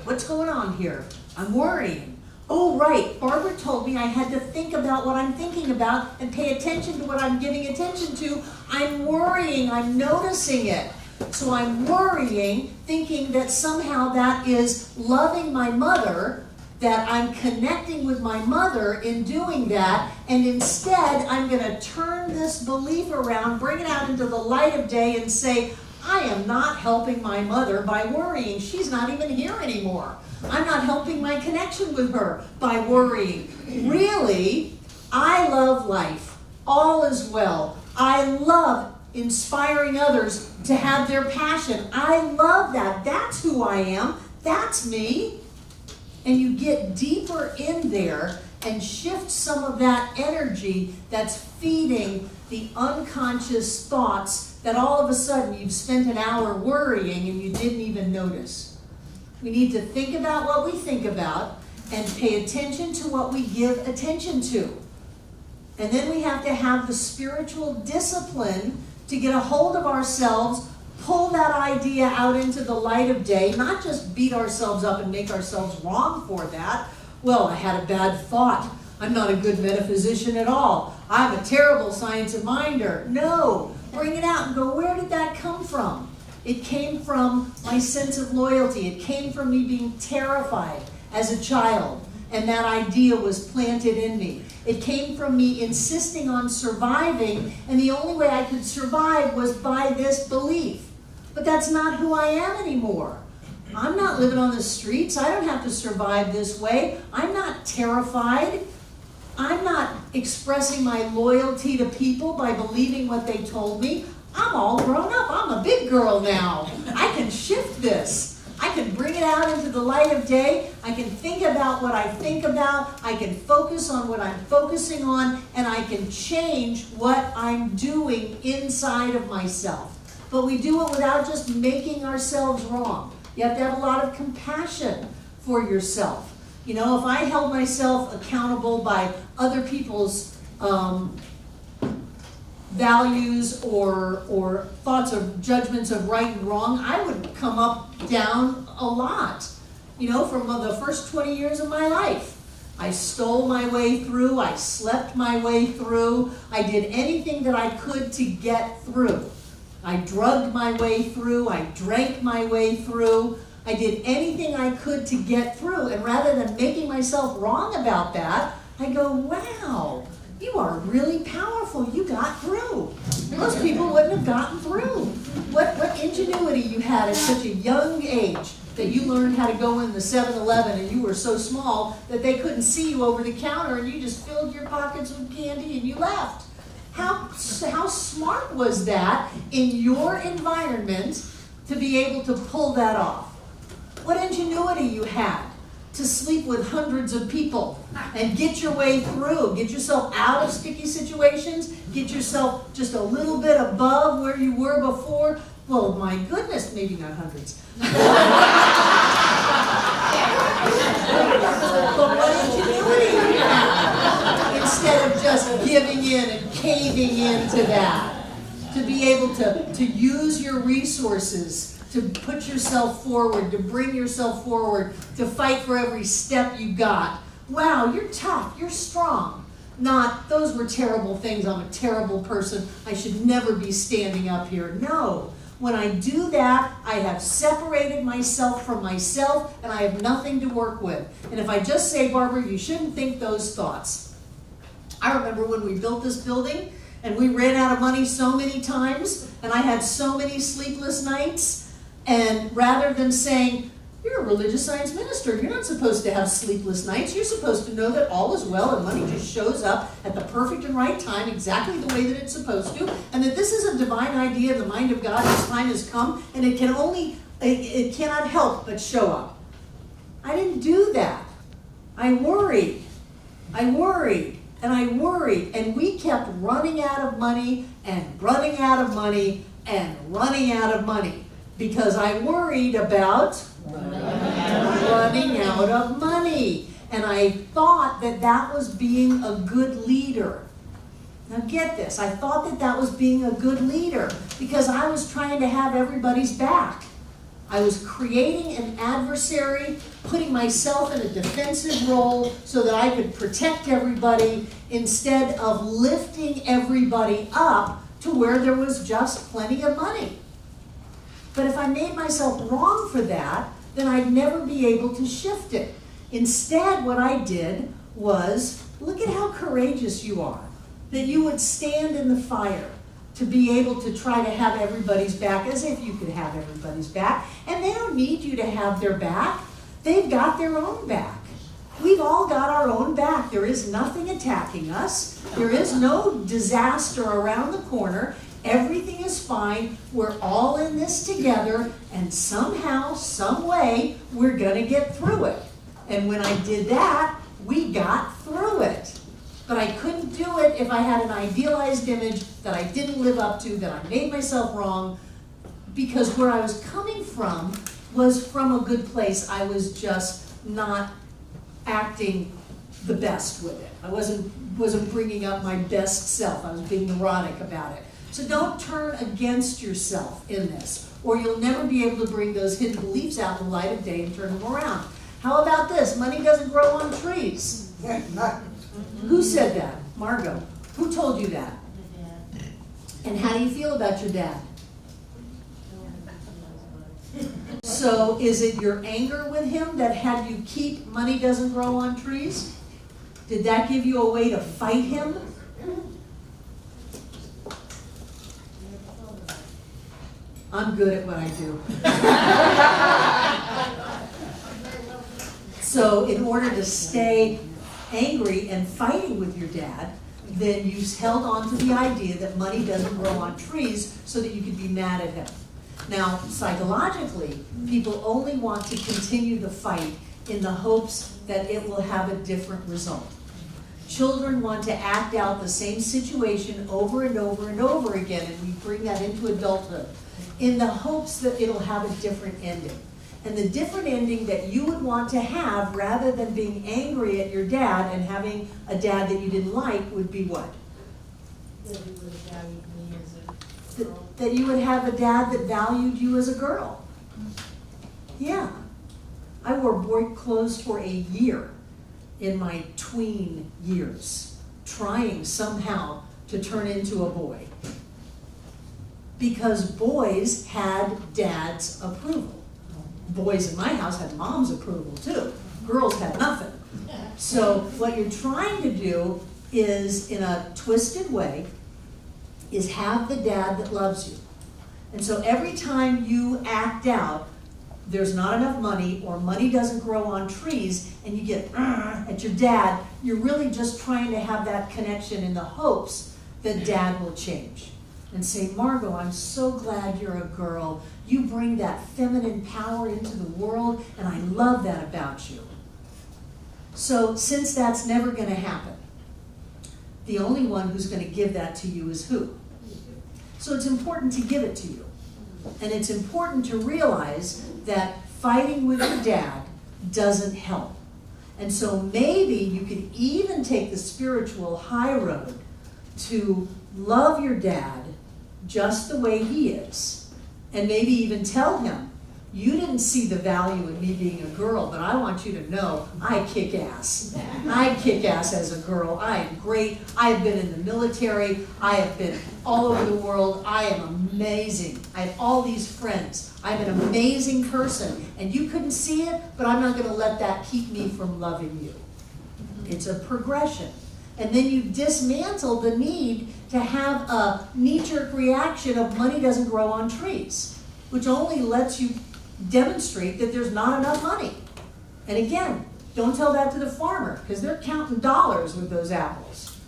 What's going on here? I'm worrying. Oh, right. Barbara told me I had to think about what I'm thinking about and pay attention to what I'm giving attention to. I'm worrying. I'm noticing it. So I'm worrying, thinking that somehow that is loving my mother, that I'm connecting with my mother in doing that, and instead I'm going to turn this belief around, bring it out into the light of day and say, I am not helping my mother by worrying. She's not even here anymore. I'm not helping my connection with her by worrying. Really, I love life. All is well. I love inspiring others to have their passion. I love that. That's who I am. That's me. And you get deeper in there and shift some of that energy that's feeding the unconscious thoughts that all of a sudden you've spent an hour worrying and you didn't even notice. We need to think about what we think about and pay attention to what we give attention to. And then we have to have the spiritual discipline to get a hold of ourselves, pull that idea out into the light of day, not just beat ourselves up and make ourselves wrong for that. Well, I had a bad thought. I'm not a good metaphysician at all. I'm a terrible science of minder. No, bring it out and go, where did that come from? It came from my sense of loyalty. It came from me being terrified as a child, and that idea was planted in me. It came from me insisting on surviving, and the only way I could survive was by this belief. But that's not who I am anymore. I'm not living on the streets. I don't have to survive this way. I'm not terrified. I'm not expressing my loyalty to people by believing what they told me. I'm all grown up. I'm a big girl now. I can shift this. I can bring it out into the light of day. I can think about what I think about. I can focus on what I'm focusing on, and I can change what I'm doing inside of myself. But we do it without just making ourselves wrong. You have to have a lot of compassion for yourself. You know, if I held myself accountable by other people's values or thoughts of judgments of right and wrong, I would come up down a lot. You know, from the first 20 years of my life. I stole my way through, I slept my way through, I did anything that I could to get through. I drugged my way through, I drank my way through, I did anything I could to get through. And rather than making myself wrong about that, I go, wow, you are really powerful. You got through. Most people wouldn't have gotten through. What ingenuity you had at such a young age that you learned how to go in the 7-Eleven and you were so small that they couldn't see you over the counter and you just filled your pockets with candy and you left. How smart was that in your environment to be able to pull that off? What ingenuity you had to sleep with hundreds of people and get your way through, get yourself out of sticky situations, get yourself just a little bit above where you were before. Well, my goodness, maybe not hundreds. But what ingenuity you had instead of just giving in and caving into that. To be able to use your resources, to put yourself forward, to bring yourself forward, to fight for every step you got. Wow, you're tough, you're strong. Not, those were terrible things, I'm a terrible person, I should never be standing up here. No. When I do that, I have separated myself from myself and I have nothing to work with. And if I just say, Barbara, you shouldn't think those thoughts. I remember when we built this building and we ran out of money so many times and I had so many sleepless nights, and rather than saying, you're a religious science minister, you're not supposed to have sleepless nights, you're supposed to know that all is well and money just shows up at the perfect and right time, exactly the way that it's supposed to, and that this is a divine idea in the mind of God, its time has come, and it cannot help but show up. I didn't do that. I worried, and I worried, and we kept running out of money, and running out of money, and running out of money, because I worried about running out of money. And I thought that that was being a good leader. Now get this, I thought that that was being a good leader because I was trying to have everybody's back. I was creating an adversary, putting myself in a defensive role so that I could protect everybody instead of lifting everybody up to where there was just plenty of money. But if I made myself wrong for that, then I'd never be able to shift it. Instead, what I did was, look at how courageous you are, that you would stand in the fire to be able to try to have everybody's back, as if you could have everybody's back. And they don't need you to have their back. They've got their own back. We've all got our own back. There is nothing attacking us. There is no disaster around the corner. Everything is fine. We're all in this together, and somehow, some way, we're going to get through it. And when I did that, we got through it. But I couldn't do it if I had an idealized image that I didn't live up to, that I made myself wrong, because where I was coming from was from a good place. I was just not acting the best with it. I wasn't bringing up my best self. I was being neurotic about it. So don't turn against yourself in this, or you'll never be able to bring those hidden beliefs out in the light of day and turn them around. How about this? Money doesn't grow on trees. Who said that? Margot. Who told you that? And how do you feel about your dad? So is it your anger with him that had you keep money doesn't grow on trees? Did that give you a way to fight him? I'm good at what I do. So in order to stay angry and fighting with your dad, then you held on to the idea that money doesn't grow on trees so that you could be mad at him. Now, psychologically, people only want to continue the fight in the hopes that it will have a different result. Children want to act out the same situation over and over and over again, and we bring that into adulthood, in the hopes that it'll have a different ending. And the different ending that you would want to have, rather than being angry at your dad and having a dad that you didn't like, would be what? That he would have valued me as a girl. That you would have a dad that valued you as a girl. Yeah. I wore boy clothes for a year in my tween years, trying somehow to turn into a boy. Because boys had dad's approval. Boys in my house had mom's approval too. Girls had nothing. So what you're trying to do is, in a twisted way, is have the dad that loves you. And so every time you act out, there's not enough money, or money doesn't grow on trees, and you get at your dad, you're really just trying to have that connection in the hopes that dad will change. And say, Margot, I'm so glad you're a girl. You bring that feminine power into the world, and I love that about you. So since that's never going to happen, the only one who's going to give that to you is who? So it's important to give it to you. And it's important to realize that fighting with your dad doesn't help. And so maybe you could even take the spiritual high road to love your dad just the way he is. And maybe even tell him You didn't see the value in me being a girl, but I want you to know I kick ass. I kick ass as a girl. I am great. I have been in the military. I have been all over the world. I am amazing. I have all these friends. I'm an amazing person. And you couldn't see it, but I'm not going to let that keep me from loving you. It's a progression. And then you dismantle the need to have a knee-jerk reaction of money doesn't grow on trees, which only lets you demonstrate that there's not enough money. And again, don't tell that to the farmer, because they're counting dollars with those apples.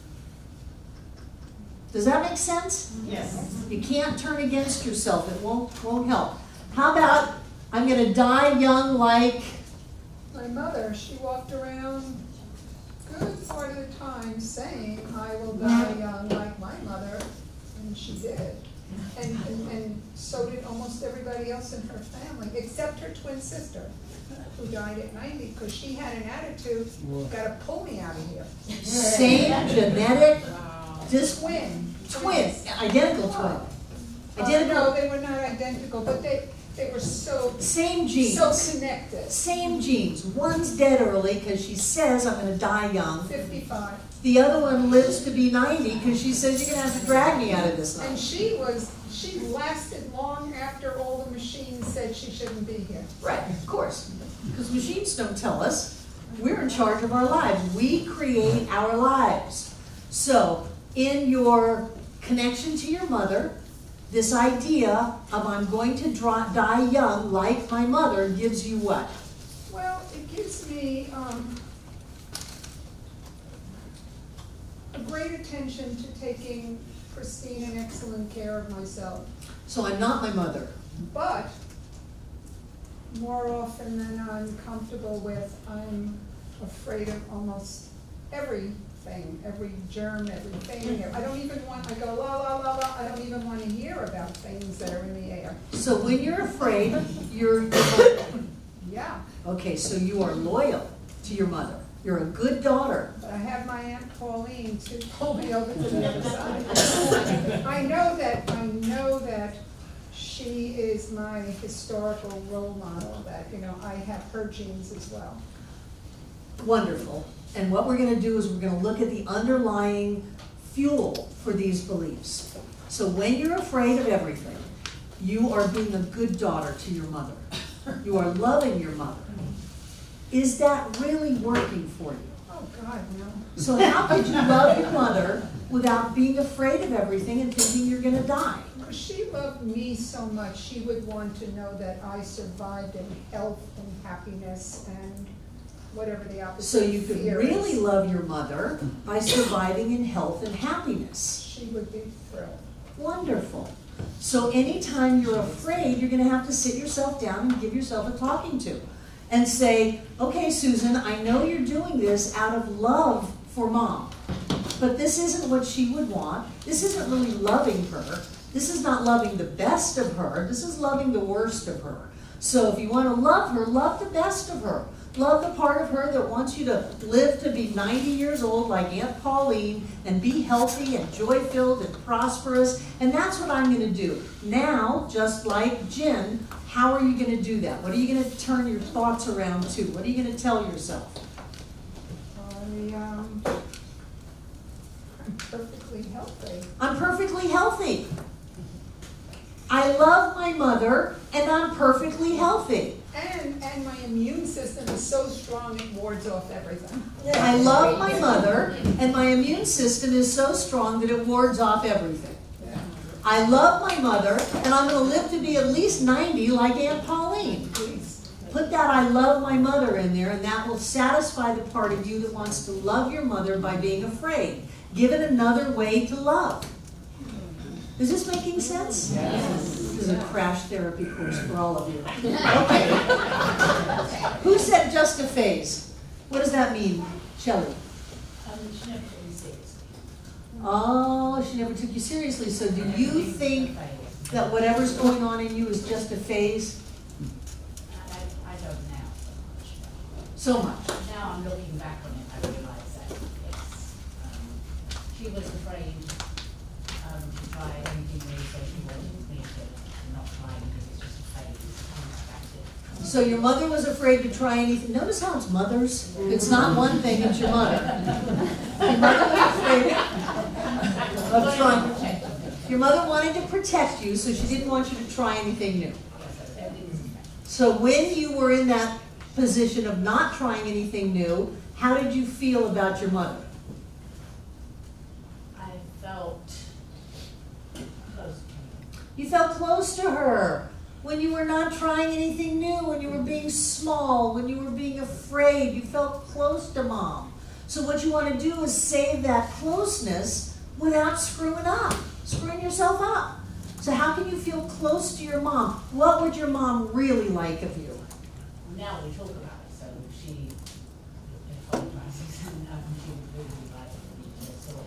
Does that make sense? Yes. You can't turn against yourself. It won't help. How about, I'm going to die young like... My mother, she walked around good part of the time saying, I will die young like my mother, and she did. And so did almost everybody else in her family, except her twin sister, who died at 90, because she had an attitude, gotta pull me out of here. Same genetic Twin. Identical twin. No, they were not identical, but they were so Same genes. so connected. Same genes. One's dead early because she says, I'm going to die young. 55. The other one lives to be 90 because she says, you're going to have to drag me out of this And life. she lasted long after all the machines said she shouldn't be here. Right, of course. Because machines don't tell us. We're in charge of our lives. We create our lives. So, in your connection to your mother, this idea of I'm going to die young like my mother gives you what? Well, it gives me a great attention to taking pristine and excellent care of myself. So I'm not my mother. But more often than I'm comfortable with, I'm afraid of almost everything, every germ, everything. I don't even want, I go la la la la, I don't even want to hear about things that are in the air. So when you're afraid, you're Yeah, okay, so you are loyal to your mother. You're a good daughter. but I have my Aunt Pauline to pull me over to the other side. I know that she is my historical role model, that, I have her genes as well. Wonderful. And what we're going to do is we're going to look at the underlying fuel for these beliefs. So when you're afraid of everything, you are being a good daughter to your mother. You are loving your mother. Is that really working for you? Oh, God, no. So how could you love your mother without being afraid of everything and thinking you're going to die? Because she loved me so much, she would want to know that I survived in health and happiness and whatever the opposite So you of could fear really is. love your mother by surviving in health and happiness. She would be thrilled. Wonderful. So anytime you're afraid, you're going to have to sit yourself down and give yourself a talking to. And say, okay, Susan, I know you're doing this out of love for Mom, but this isn't what she would want. This isn't really loving her. This is not loving the best of her. This is loving the worst of her. So if you want to love her, love the best of her. Love the part of her that wants you to live to be 90 years old like Aunt Pauline and be healthy and joy-filled and prosperous. And that's what I'm going to do. Now, just like Jen, how are you going to do that? What are you going to turn your thoughts around to? What are you going to tell yourself? I'm perfectly healthy. I'm perfectly healthy. I love my mother and I'm perfectly healthy. And my immune system is so strong it wards off everything. I love my mother and my immune system is so strong that it wards off everything. I love my mother, and I'm going to live to be at least 90 like Aunt Pauline. Please. Put that I love my mother in there, and that will satisfy the part of you that wants to love your mother by being afraid. Give it another way to love. Is this making sense? Yes. This is a crash therapy course for all of you. Okay. Who said just a phase? What does that mean, Shelley? She never really seriously. Oh, she never took you seriously. So do you think that whatever's going on in you is just a phase? I don't now so much. So much. Now I'm looking back on it, I realise that it's, she was afraid to try anything new, so she wanted me to not try anything, it's just unexpected. So your mother was afraid to try anything. Notice how it's mothers. It's not one thing, it's your mother. Your mother was afraid of trying. Your mother wanted to protect you, so she didn't want you to try anything new. So when you were in that position of not trying anything new, how did you feel about your mother? I felt close to her. You felt close to her when you were not trying anything new, when you were being small, when you were being afraid. You felt close to mom. So what you want to do is save that closeness without screwing yourself up. So how can you feel close to your mom? What would your mom really like of you? Now we talk about it, so she apologizes and she would really like me to soar.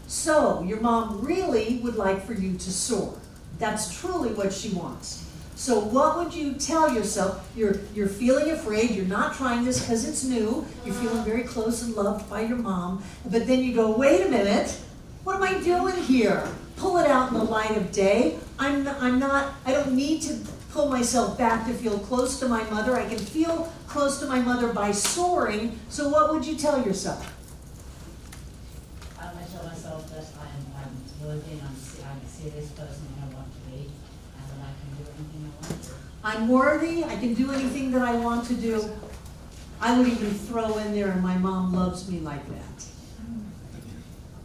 So your mom really would like for you to soar. That's truly what she wants. So what would you tell yourself? You're feeling afraid, you're not trying this because it's new, you're feeling very close and loved by your mom, but then you go, wait a minute, what am I doing here? Pull it out in the light of day. I don't need to pull myself back to feel close to my mother. I can feel close to my mother by soaring. So what would you tell yourself? I tell myself that I'm worthy and I'm a serious person and I want to be, and that I can do anything I want to. I'm worthy, I can do anything that I want to do. I would even throw in there, and my mom loves me like that.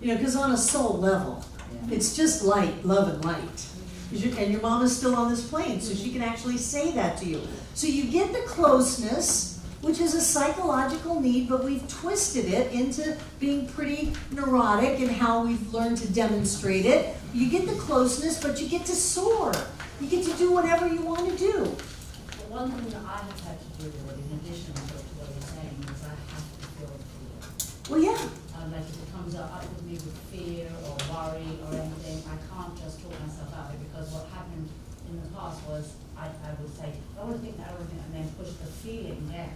You know, because on a soul level, it's just light, love and light. And your mom is still on this plane, so she can actually say that to you. So you get the closeness, which is a psychological need, but we've twisted it into being pretty neurotic in how we've learned to demonstrate it. You get the closeness, but you get to soar. You get to do whatever you want to do. Well, one thing that I have had to do with it, in addition to what you're saying, is I have to feel fear. Well, yeah. Like if it comes up with me with fear or worry or anything, I can't just talk myself out of it, because what happened in the past was I would say, I want to think that, I want to think, and then push the feeling down.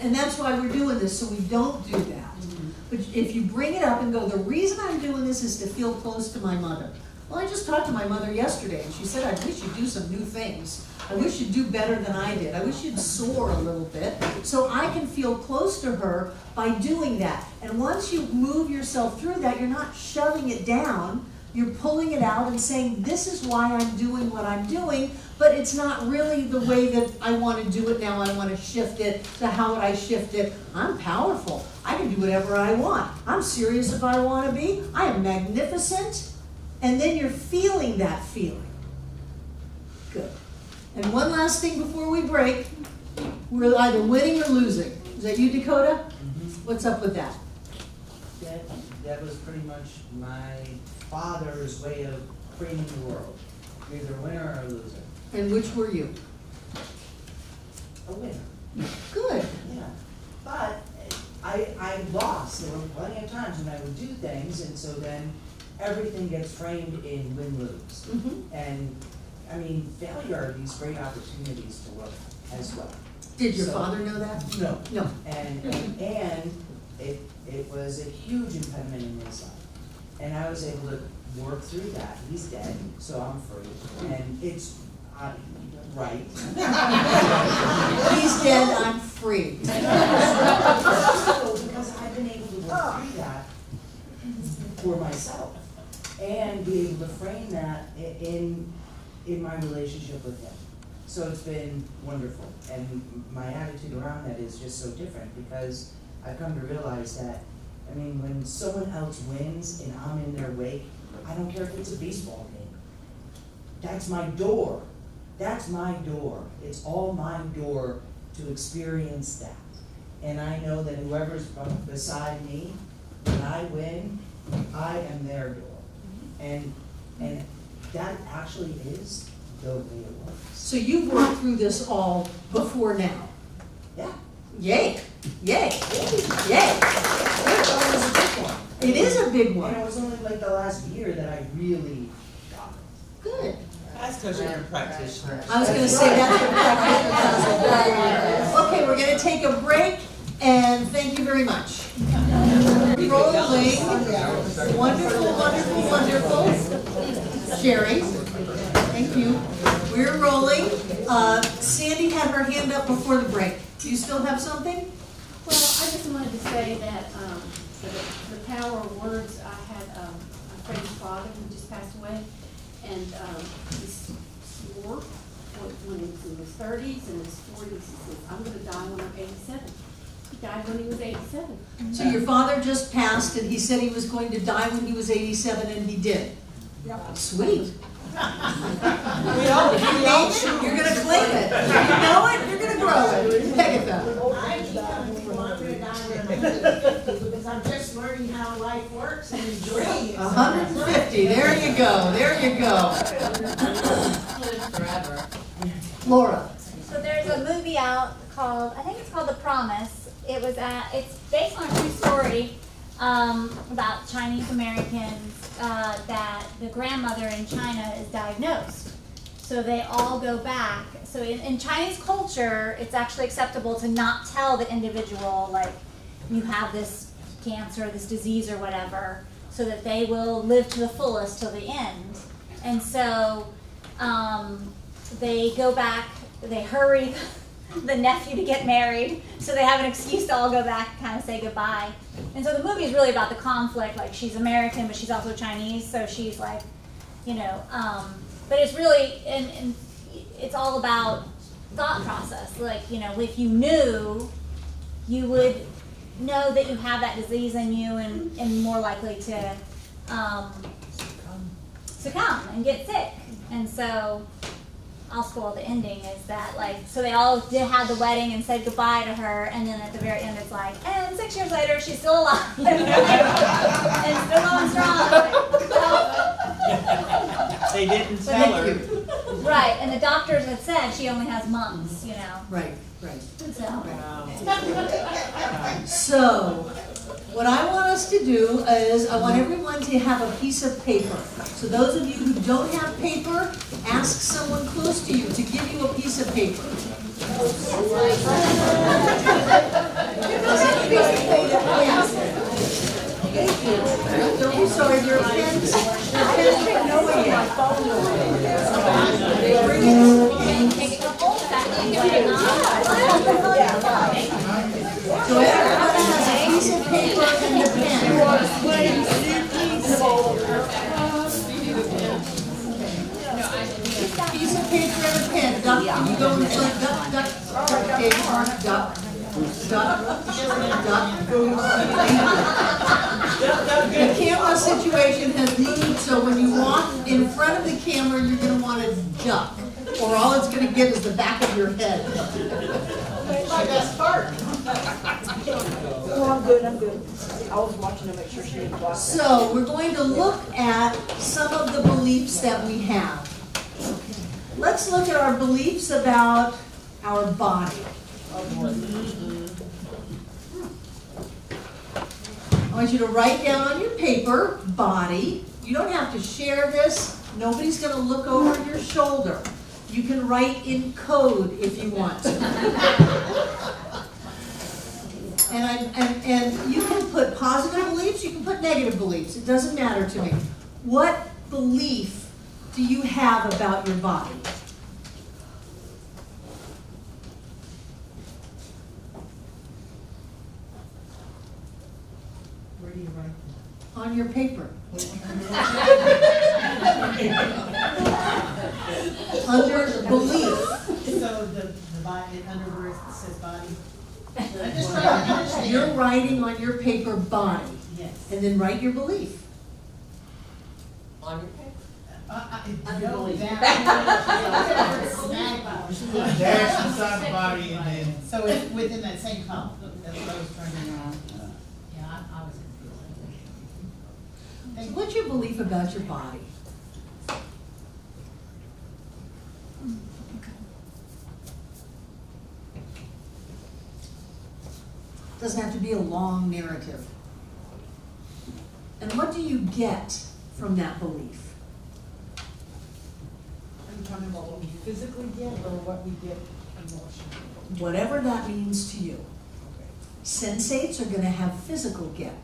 And that's why we're doing this, so we don't do that. But if you bring it up and go, the reason I'm doing this is to feel close to my mother. Well, I just talked to my mother yesterday, and she said, I wish you'd do some new things. I wish you'd do better than I did. I wish you'd soar a little bit, so I can feel close to her by doing that. And once you move yourself through that, you're not shoving it down, you're pulling it out and saying, this is why I'm doing what I'm doing, but it's not really the way that I want to do it now. I want to shift it. So how would I shift it? I'm powerful. I can do whatever I want. I'm serious if I want to be. I am magnificent. And then you're feeling that feeling. Good. And one last thing before we break. We're either winning or losing. Is that you, Dakota? What's up with that? That was pretty much my father's way of framing the world. You're either a winner or a loser. And which were you? A winner. Good. Yeah. But I lost. There were plenty of times when I would do things, and so then everything gets framed in win-lose. And I mean, failure are these great opportunities to learn as well. Did your father know that? No. No. And it was a huge impediment in his life. And I was able to work through that. He's dead, so I'm free. And it's right. He's dead, I'm free. Because I've been able to work through that for myself and be able to frame that in my relationship with him. So it's been wonderful. And my attitude around that is just so different, because I've come to realize that, I mean, when someone else wins and I'm in their wake, I don't care if it's a baseball game. That's my door. That's my door. It's all my door to experience that. And I know that whoever's beside me, when I win, I am their door. And that actually is the way it works. So you've worked through this all before now. Yeah. Yay. Yay. Yay. It is a big one. And it was only like the last year that I really got it. Good. That's because you're a practitioner. I was going to say that's what Okay, we're going to take a break, and thank you very much. Rolling. Wonderful, wonderful, wonderful. Sherry, thank you. We're rolling. Sandy had her hand up before the break. Do you still have something? Well, I just wanted to say that the power of words, I had a friend's father who just passed away, and he swore when he was in his 30s and his 40s, he said, I'm going to die when I'm 87. He died when he was 87. So your father just passed and he said he was going to die when he was 87 and he did. Sweet. You're going to claim it. You know it, you're going to grow it. Pegatha. I keep wanting to die when I'm 50 because I'm just learning how life works and enjoying it. 150. There you go. There you go. Forever. Laura. So there's a movie out called, I think it's called The Promise. It's based on a true story about Chinese Americans that the grandmother in China is diagnosed. So they all go back. So in Chinese culture, it's actually acceptable to not tell the individual, like, you have this cancer, this disease or whatever, so that they will live to the fullest till the end. And so they go back, they hurry the nephew to get married, so they have an excuse to all go back and kind of say goodbye. And so the movie is really about the conflict, like she's American, but she's also Chinese, so she's like, you know, but it's really, and it's all about thought process. Like, you know, if you knew, you would know that you have that disease in you and more likely to succumb and get sick. And so I'll spoil the ending is that, like, so they all did have the wedding and said goodbye to her, and then at the very end it's like, and 6 years later she's still alive and still going strong. They didn't tell her. Right, and the doctors had said she only has months, you know. Right, right. So. So, what I want us to do is, I want everyone to have a piece of paper. So those of you who don't have paper, ask someone close to you to give you a piece of paper. Don't be sorry, your pens are nowhere yet. So everyone has a piece of paper and a pen. Piece of paper and a pen. Duck, can you go in front? Duck, duck, duck, David, duck, duck, duck. The camera situation has moved, so when you walk in front of the camera, you're going to want to duck, or all it's going to get is the back of your head. That's my best part. Oh, I'm good. I was watching to make sure she didn't block. So we're going to look at some of the beliefs that we have. Let's look at our beliefs about our body. I want you to write down on your paper, body. You don't have to share this. Nobody's going to look over your shoulder. You can write in code if you want to. And you can put positive beliefs, you can put negative beliefs. It doesn't matter to me. What belief do you have about your body? Where do you write On your paper. Under belief. So the body, under where it says body? I'm just trying to understand. You're writing on your paper body. Yes. And then write your belief. On your paper? Under belief. Dash beside the body and then. So it's within that same column, that's what I was trying to Yeah, I was confused. So what's your belief about your body? Doesn't have to be a long narrative. And what do you get from that belief? Are you talking about what we physically get or what we get emotionally? Whatever that means to you. Sensates are going to have physical get.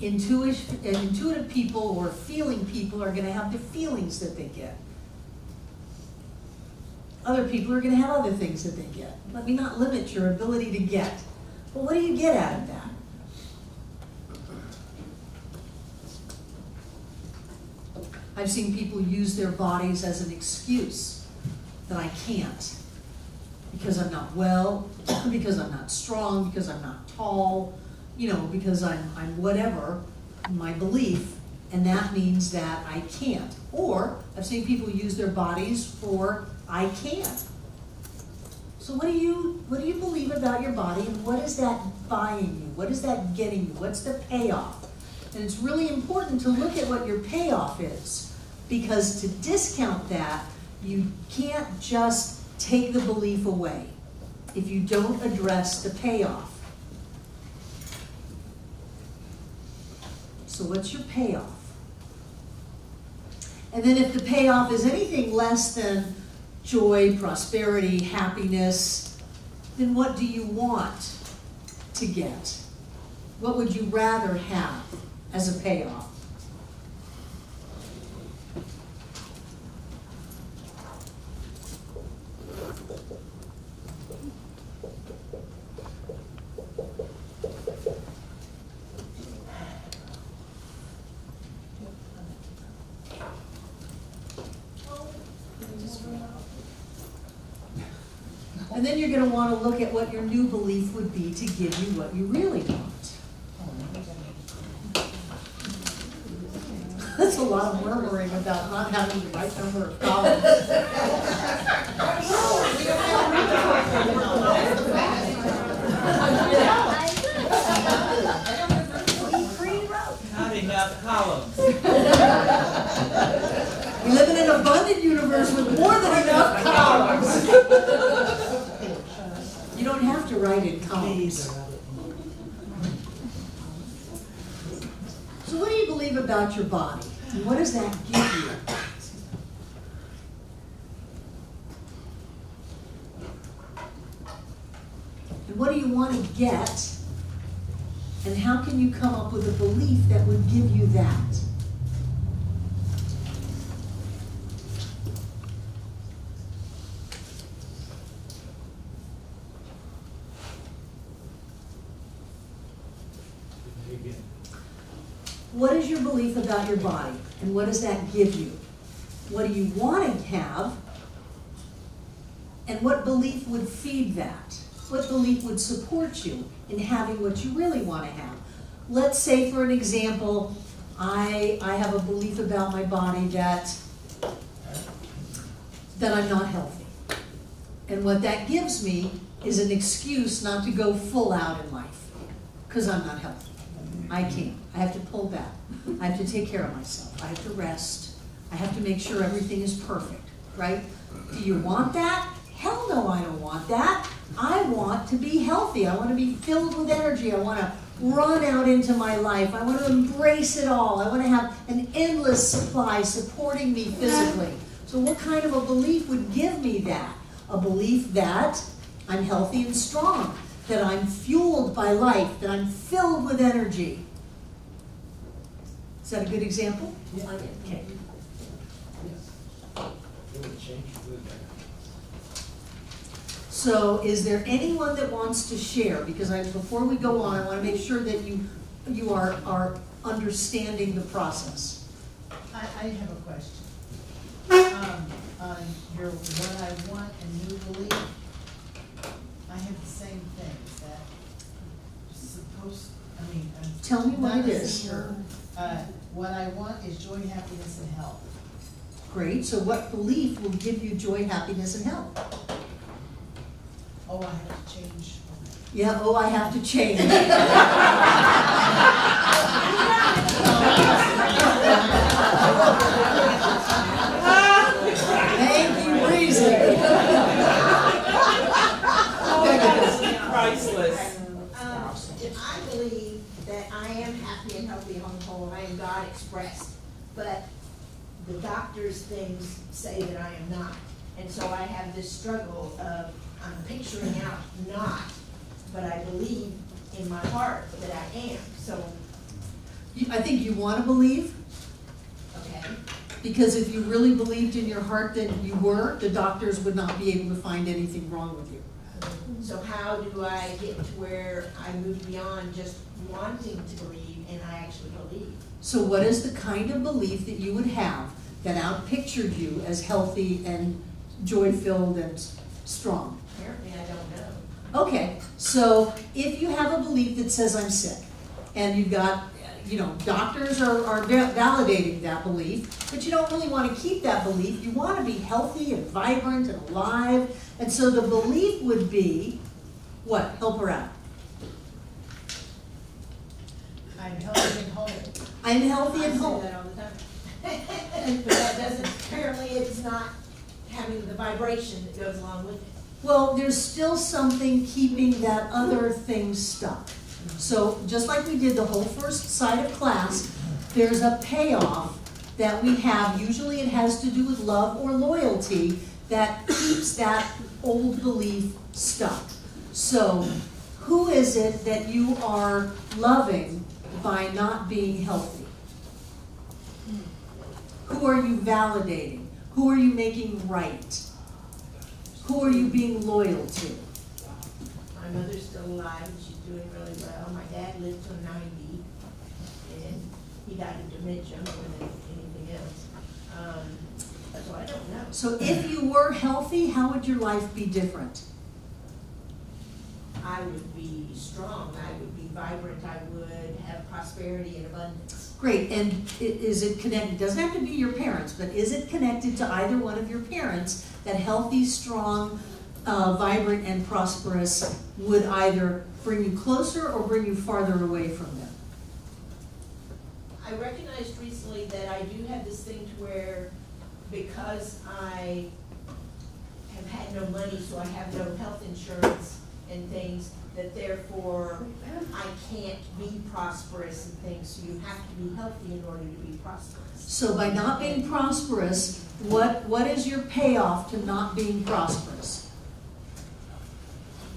Intuitive people or feeling people are going to have the feelings that they get. Other people are gonna have other things that they get. Let me not limit your ability to get. But what do you get out of that? I've seen people use their bodies as an excuse that I can't. Because I'm not well, because I'm not strong, because I'm not tall, you know, because I'm whatever, my belief, and that means that I can't. Or I've seen people use their bodies for I can't. So what do you believe about your body, and what is that buying you? What is that getting you? What's the payoff? And it's really important to look at what your payoff is, because to discount that, you can't just take the belief away if you don't address the payoff. So what's your payoff? And then if the payoff is anything less than joy, prosperity, happiness, then what do you want to get? What would you rather have as a payoff? And then you're going to want to look at what your new belief would be to give you what you really want. That's a lot of murmuring about not having the right number of columns. Not enough columns. We live in an abundant universe with more than enough columns. You don't have to write in columns. So what do you believe about your body? And what does that give you? And what do you want to get? And how can you come up with a belief that would give you that? What is your belief about your body? And what does that give you? What do you want to have? And what belief would feed that? What belief would support you in having what you really want to have? Let's say, for an example, I have a belief about my body that I'm not healthy. And what that gives me is an excuse not to go full out in life, because I'm not healthy. I can't. I have to pull back. I have to take care of myself. I have to rest. I have to make sure everything is perfect, right? Do you want that? Hell no, I don't want that. I want to be healthy. I want to be filled with energy. I want to run out into my life. I want to embrace it all. I want to have an endless supply supporting me physically. So what kind of a belief would give me that? A belief that I'm healthy and strong, that I'm fueled by life, that I'm filled with energy. Is that a good example? Yeah. Okay. So is there anyone that wants to share? Because before we go on, I want to make sure that you are understanding the process. I have a question. On your what I want and new belief, I have the same things that Tell me what not it is. sure. What I want is joy, happiness, and health. Great. So what belief will give you joy, happiness, and health? Oh, I have to change. Yeah, oh, I have to change. Thank you, reason. Priceless. I believe that I am happy and healthy on the whole, I am God expressed. But the doctor's things say that I am not. And so I have this struggle of, I'm picturing out not, but I believe in my heart that I am. So, I think you want to believe, okay, Because if you really believed in your heart that you were, the doctors would not be able to find anything wrong with you. So how do I get to where I move beyond just wanting to believe and I actually believe? So what is the kind of belief that you would have that outpictured you as healthy and joy-filled and strong? Apparently I don't know. Okay, so if you have a belief that says I'm sick, and you've got, doctors are validating that belief, but you don't really want to keep that belief. You want to be healthy and vibrant and alive, and so the belief would be, what? Help her out. I'm healthy and whole. I'm healthy and I say whole. that all the time. But that doesn't, apparently it's not having the vibration that goes along with it. Well, there's still something keeping that other thing stuck. So just like we did the whole first side of class, there's a payoff that we have. Usually it has to do with love or loyalty that keeps that old belief stuck. So who is it that you are loving by not being healthy? Who are you validating? Who are you making right? Who are you being loyal to? My mother's still alive and she's doing really well. My dad lived till 90 and he died of dementia more than anything else. So I don't know. So if you were healthy, how would your life be different? I would be strong, I would be vibrant, I would have prosperity and abundance. Great, and is it connected? It doesn't have to be your parents, but is it connected to either one of your parents that healthy, strong, vibrant, and prosperous would either bring you closer or bring you farther away from them? I recognized recently that I do have this thing to where because I have had no money, so I have no health insurance and things, that therefore I can't be prosperous and things, so you have to be healthy in order to be prosperous. So by not being prosperous, what is your payoff to not being prosperous?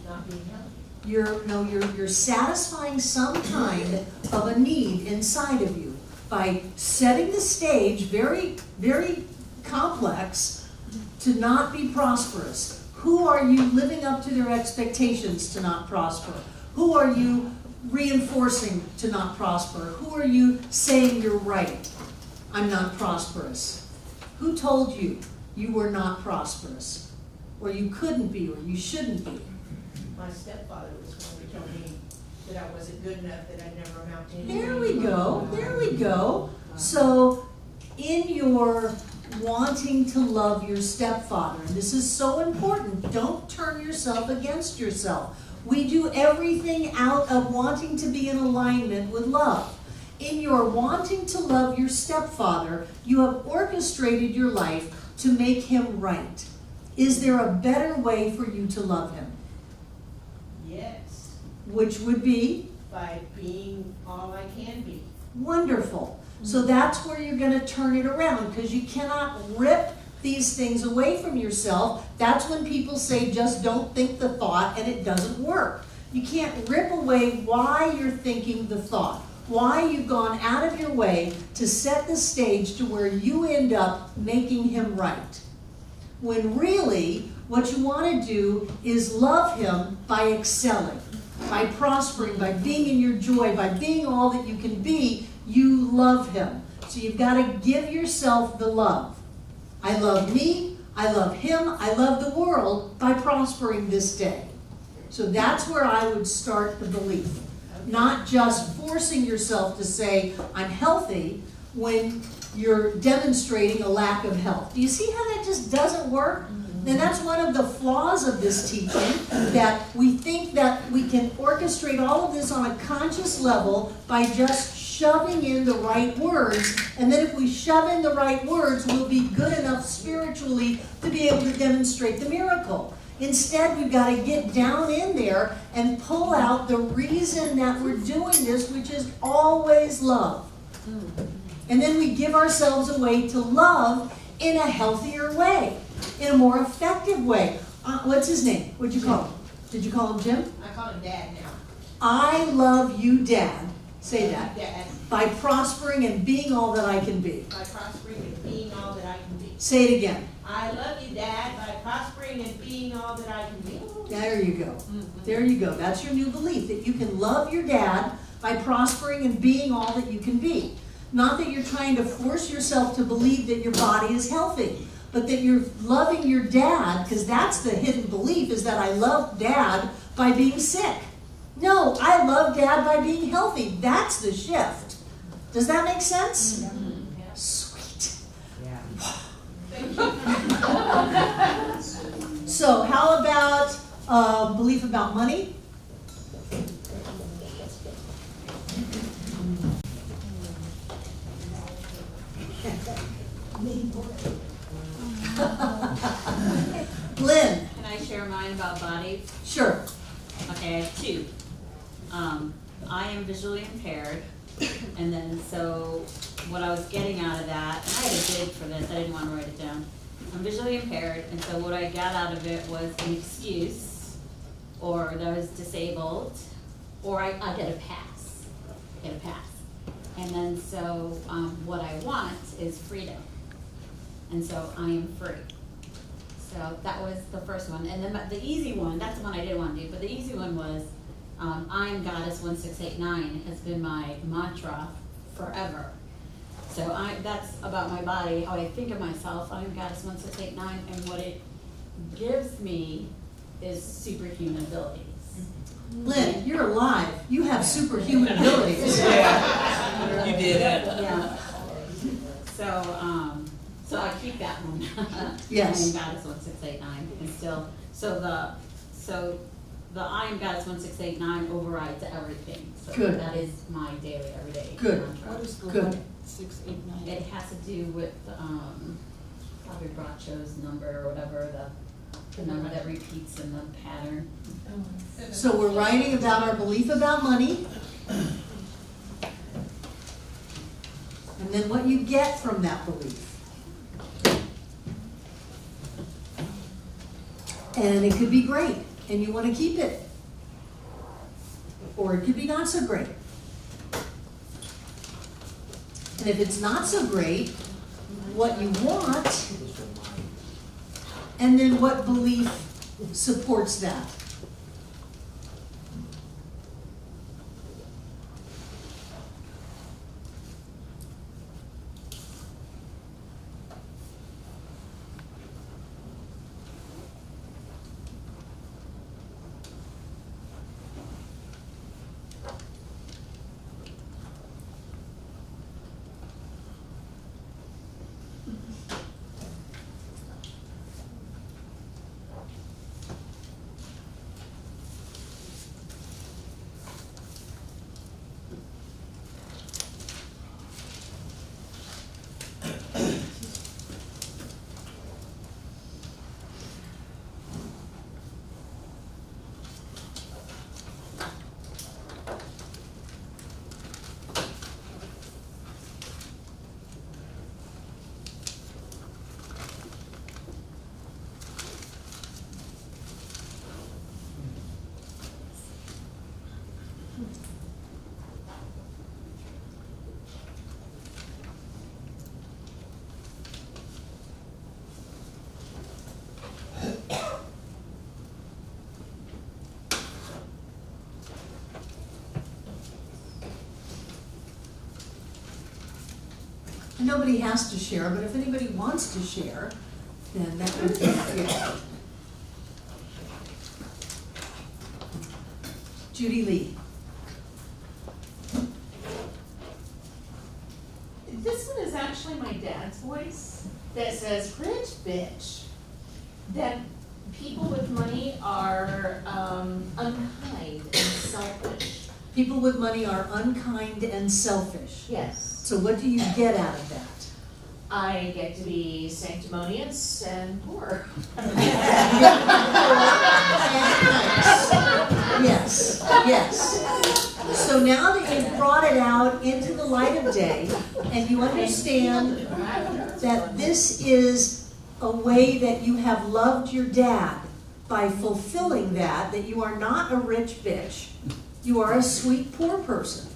Not being healthy. You're satisfying some kind of a need inside of you by setting the stage, very, very complex, to not be prosperous. Who are you living up to their expectations to not prosper? Who are you reinforcing to not prosper? Who are you saying you're right? I'm not prosperous. Who told you you were not prosperous? Or you couldn't be, or you shouldn't be? My stepfather was one who told me that I wasn't good enough, that I'd never amount to anything. There we go, there we go. So in your wanting to love your stepfather, and this is so important, don't turn yourself against yourself. We do everything out of wanting to be in alignment with love. In your wanting to love your stepfather, you have orchestrated your life to make him right. Is there a better way for you to love him? Yes, Which would be? by being all I can be. Wonderful. So that's where you're going to turn it around, because you cannot rip these things away from yourself. That's when people say just don't think the thought, and it doesn't work. You can't rip away why you're thinking the thought, why you've gone out of your way to set the stage to where you end up making him right. When really what you want to do is love him by excelling, by prospering, by being in your joy, by being all that you can be. You love him. So you've got to give yourself the love. I love me, I love him, I love the world by prospering this day. So that's where I would start the belief. Not just forcing yourself to say, I'm healthy, when you're demonstrating a lack of health. Do you see how that just doesn't work? And that's one of the flaws of this teaching, that we think that we can orchestrate all of this on a conscious level by just shoving in the right words, and then if we shove in the right words, we'll be good enough spiritually to be able to demonstrate the miracle. Instead, we've got to get down in there and pull out the reason that we're doing this, which is always love. And then we give ourselves away to love in a healthier way, in a more effective way. What's his name? What'd you call him? Did you call him Jim? I call him Dad now. I love you, Dad. Say that. Dad, By prospering and being all that I can be. by prospering and being all that I can be. Say it again. I love you, Dad, by prospering and being all that I can be. There you go. There you go. That's your new belief, that you can love your dad by prospering and being all that you can be. Not that you're trying to force yourself to believe that your body is healthy, but that you're loving your dad, because that's the hidden belief, is that I love dad by being sick. No, I love dad by being healthy. That's the shift. Does that make sense? Sweet. Yeah. So how about belief about money? Lynn, Can I share mine about body? sure. Okay, I have two. I am visually impaired, and then so what I was getting out of that, and I had a bid for this, I didn't want to write it down. I'm visually impaired, and so what I got out of it was an excuse, or that I was disabled, or I get a pass. Get a pass. And then so what I want is freedom. And so I am free. So that was the first one. And then the easy one, that's the one I didn't want to do, but the easy one was I am Goddess 1689 has been my mantra forever. So that's about my body, how I think of myself. I am Goddess 1689, and what it gives me is superhuman abilities. Lynn, you're alive. You have superhuman abilities. Yeah, you did it. Yeah. So I keep that one. Yes. I am Goddess 1689, and still, so the I am Goddess 1689 overrides everything. So Good. that is my daily, everyday Good. mantra. What is the Good. 1,689? It has to do with Bobby Bracho's number or whatever, the number that repeats in the pattern. So we're writing about our belief about money. And then what you get from that belief. And it could be great, and you want to keep it. Or it could be not so great. And if it's not so great, what you want, and then what belief supports that. Nobody has to share, but if anybody wants to share, then that would be good. Judy Lee. This one is actually my dad's voice that says, "Rich bitch." That people with money are unkind and selfish. People with money are unkind and selfish. Yes. So what do you get out of that? I get to be sanctimonious and poor. Yes, yes. So now that you've brought it out into the light of day, and you understand that this is a way that you have loved your dad by fulfilling that you are not a rich bitch, you are a sweet poor person.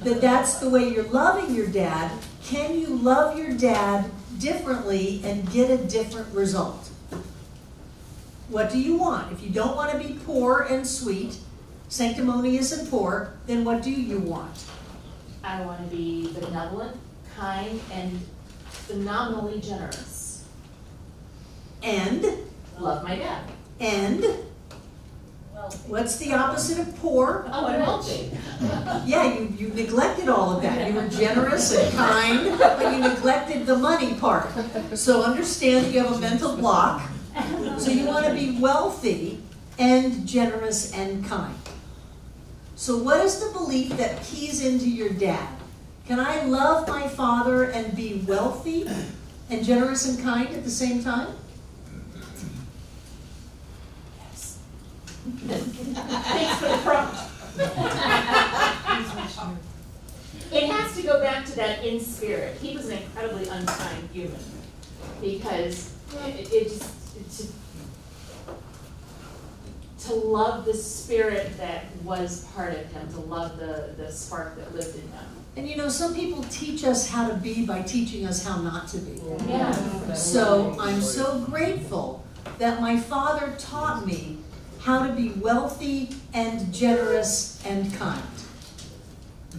that that's the way you're loving your dad, can you love your dad differently and get a different result? What do you want? If you don't want to be poor and sweet, sanctimonious and poor, then what do you want? I want to be benevolent, kind, and phenomenally generous. And, Love my dad. and, what's the opposite of poor? Oh, and wealthy. Yeah, you neglected all of that. You were generous and kind, but you neglected the money part. So understand you have a mental block. So you want to be wealthy and generous and kind. So what is the belief that keys into your dad? Can I love my father and be wealthy and generous and kind at the same time? Yes. Thanks for the prompt. It has to go back to that in spirit. He was an incredibly unkind human because to love the spirit that was part of him, to love the spark that lived in him. And you know, some people teach us how to be by teaching us how not to be. Yeah. So I'm so grateful that my father taught me how to be wealthy and generous and kind.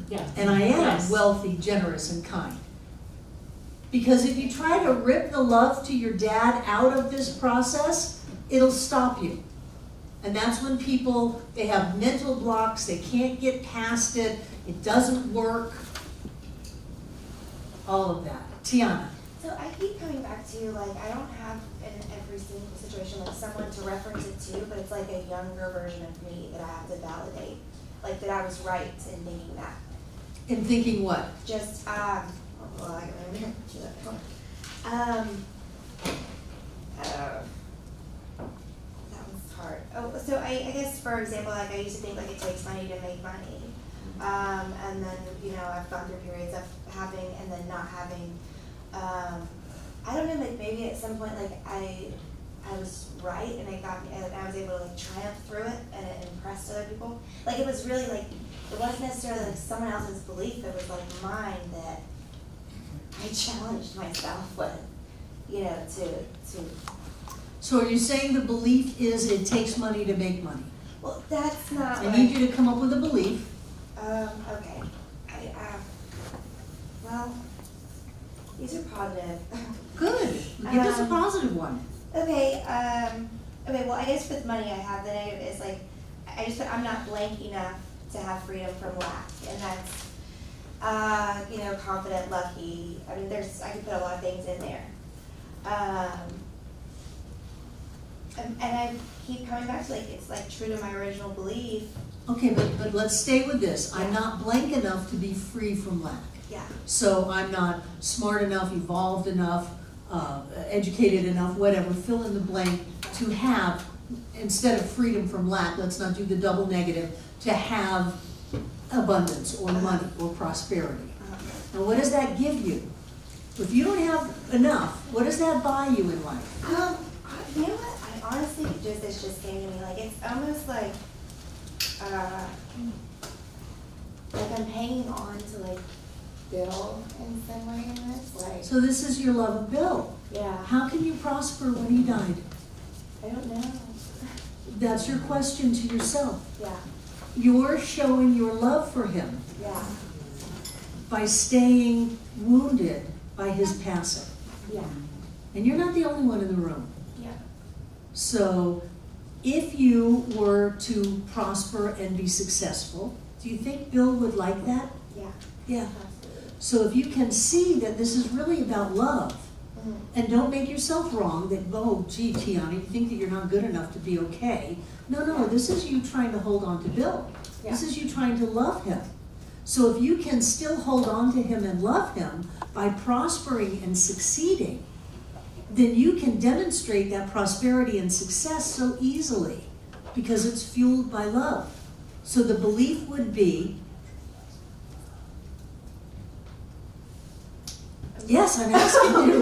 Yeah. And I am Yes. wealthy, generous, and kind. Because if you try to rip the love to your dad out of this process, it'll stop you. And that's when people, they have mental blocks, they can't get past it, it doesn't work, all of that. Tiana. So I keep coming back to, like, I don't have in every single situation like someone to reference it to, but it's like a younger version of me that I have to validate, like that I was right in thinking that. In thinking what? Just well, I can remember that was hard. Oh, so I guess for example, like I used to think like it takes money to make money, and then you know I've gone through periods of having and then not having. I don't know, like maybe at some point like I was right and I was able to like triumph through it and it impressed other people. Like it was really like it wasn't necessarily like someone else's belief, it was like mine that I challenged myself with, you know, to So are you saying the belief is it takes money to make money? well that's not I need you to come up with a belief. okay. Well, these are positive. Good. Give us a positive one. Okay, okay, well, I guess with money I have the negative is like, I'm not blank enough to have freedom from lack, and that's, you know, confident, lucky, I mean, I could put a lot of things in there. And I keep coming back to like, it's like true to my original belief. Okay, but let's stay with this. I'm not blank enough to be free from lack. Yeah. So I'm not smart enough, evolved enough, educated enough, whatever, fill in the blank, to have, instead of freedom from lack, let's not do the double negative, to have abundance or money or prosperity. Now what does that give you? If you don't have enough, what does that buy you in life? You know what, I honestly it's just came to me, like it's almost like I'm hanging on to like Bill in some way in this, like. So this is your love of Bill. Yeah. How can you prosper when he died? I don't know. That's your question to yourself. Yeah. You're showing your love for him Yeah. by staying wounded by his passing. Yeah. And you're not the only one in the room. Yeah. So if you were to prosper and be successful, do you think Bill would like that? Yeah. Yeah. Absolutely. So if you can see that this is really about love, Mm-hmm. and don't make yourself wrong that, oh, gee, Tiana, you think that you're not good enough to be okay. No, this is you trying to hold on to Bill. Yeah. This is you trying to love him. So if you can still hold on to him and love him by prospering and succeeding, then you can demonstrate that prosperity and success so easily because it's fueled by love. So the belief would be, yes, I'm asking you.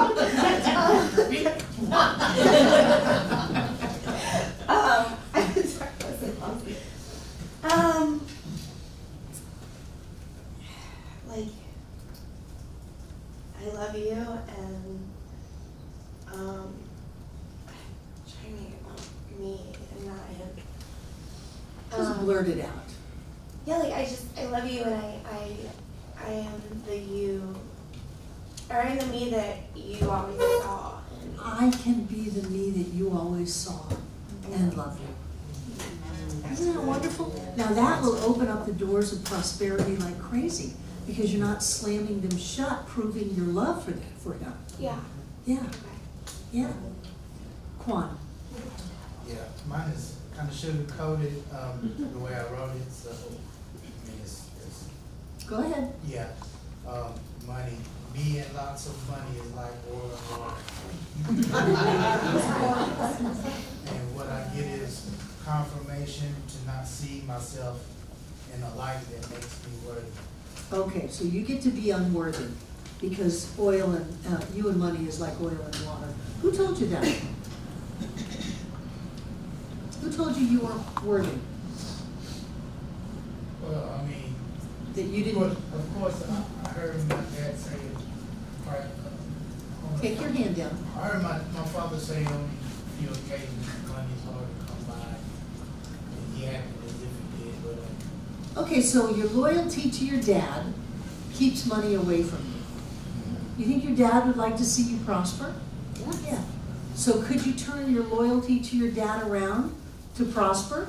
blurt it out. Yeah, like I love you, and I am the you, or I am the me that you always saw. And I can be the me that you always saw and love you. Isn't that wonderful? Now that will open up the doors of prosperity like crazy, because you're not slamming them shut, proving your love for him. yeah. Yeah, Okay. yeah. Quan. Yeah, mine is kind of sugar-coated, the way I wrote it, so, I mean, it's Go ahead. yeah, money. Me and lots of money is like oil and water. And what I get is confirmation to not see myself in a light that makes me worthy. Okay, so you get to be unworthy because oil and, you and money is like oil and water. Who told you that? Who told you you weren't worthy? Well, I mean, That you of course, I heard my dad say, Take your hand down. I heard my father say on a few occasions, money's hard to come by, and he acted as if it did, but Okay, so your loyalty to your dad keeps money away from you. You think your dad would like to see you prosper? Yeah. So could you turn your loyalty to your dad around to prosper?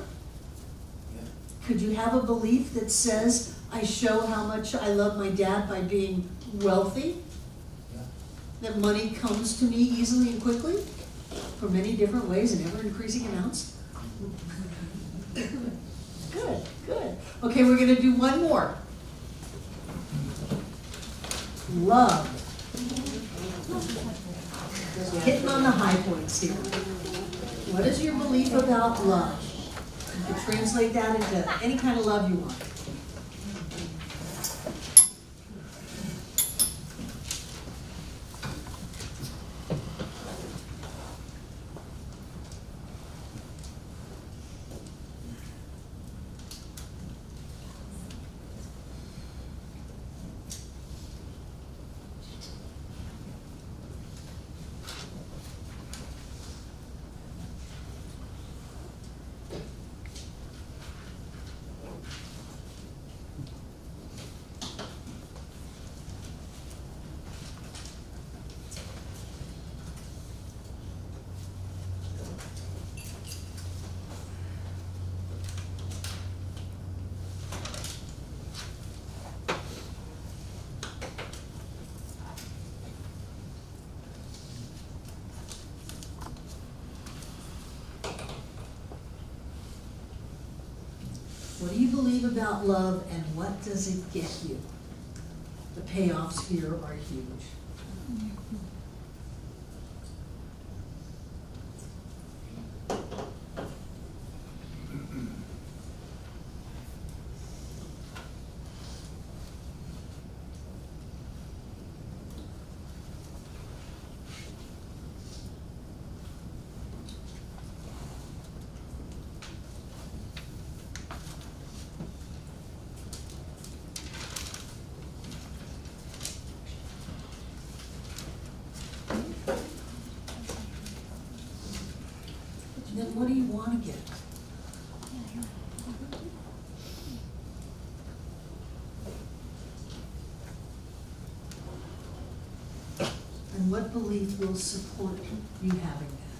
yeah. Could you have a belief that says, I show how much I love my dad by being wealthy? Yeah. That money comes to me easily and quickly from many different ways in ever increasing amounts? Good, good. Okay, we're gonna do one more. Love. Hitting on the high points here. What is your belief about love? You can translate that into any kind of love you want. What do you believe about love and what does it get you? The payoffs here are huge. Then what do you want to get? And what belief will support you having that?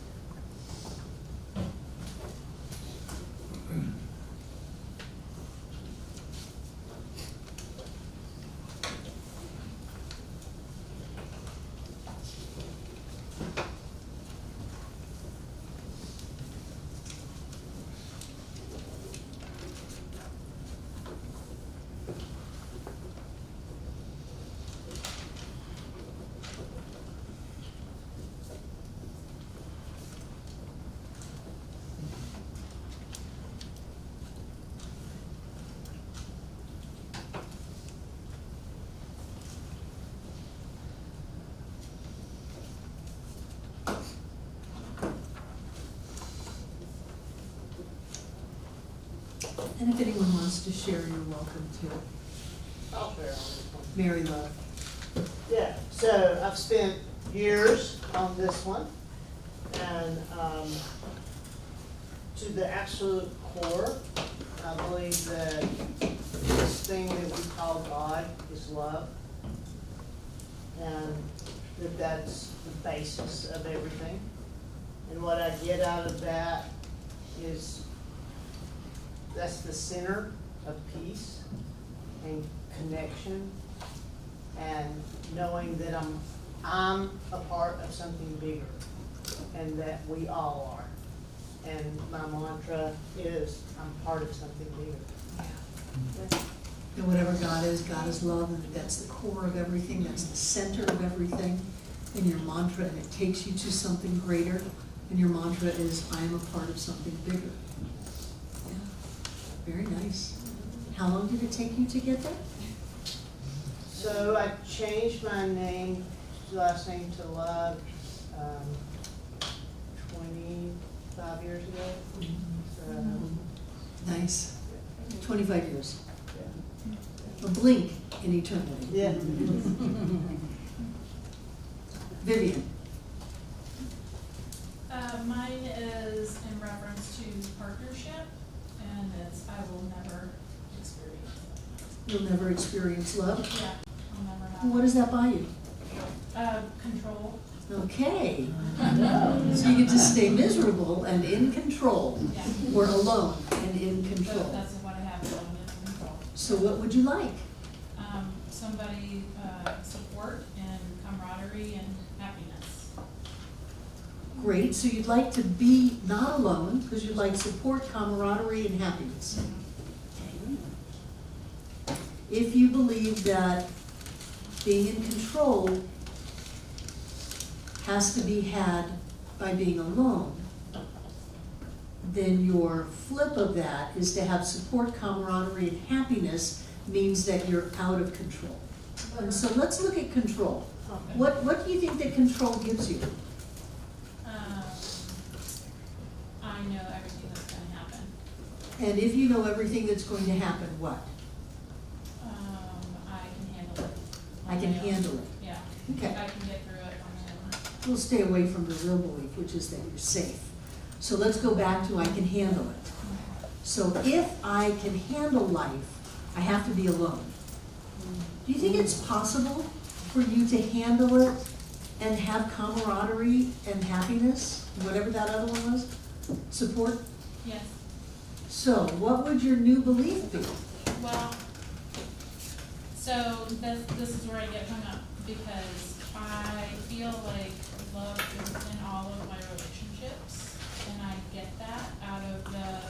And if anyone wants to share, you're welcome to. I'll share on this one. Mary Love. Yeah, so I've spent years on this one, and to the absolute core, I believe that this thing that we call God is love. And that that's the basis of everything. And what I get out of that is that's the center of peace and connection and knowing that I'm a part of something bigger and that we all are. And my mantra is I'm part of something bigger. And whatever God is love, and that's the core of everything, that's the center of everything. And your mantra, and it takes you to something greater. And your mantra is, I am a part of something bigger. Yeah, very nice. How long did it take you to get there? So I changed my last name to Love 25 years ago. So, Nice. 25 years. A blink in eternity. yeah. Vivian. Mine is in reference to partnership, and it's I will never experience it. You'll never experience love. Yeah, I'll never have. What does that buy you? Control. Okay. So you get to stay miserable and in control, Yeah. or alone and in So control. that's what I have, alone in control. So what would you like? Somebody, support and camaraderie and happiness. Great, so you'd like to be not alone, because you'd like support, camaraderie, and happiness. If you believe that being in control has to be had by being alone, then your flip of that is to have support, camaraderie, and happiness means that you're out of control. And so let's look at control. Okay. What do you think that control gives you? I know everything that's gonna happen. And if you know everything that's going to happen, what? I can handle it. I can handle it. Yeah. Okay. I can get through it on my own. We'll stay away from the real belief, which is that you're safe. So let's go back to I can handle it. So if I can handle life, I have to be alone. Do you think it's possible for you to handle it and have camaraderie and happiness, whatever that other one was? Support? Yes. So what would your new belief be? Well, so this is where I get hung up, because I feel like love is in all of my relationships, and I get that out of the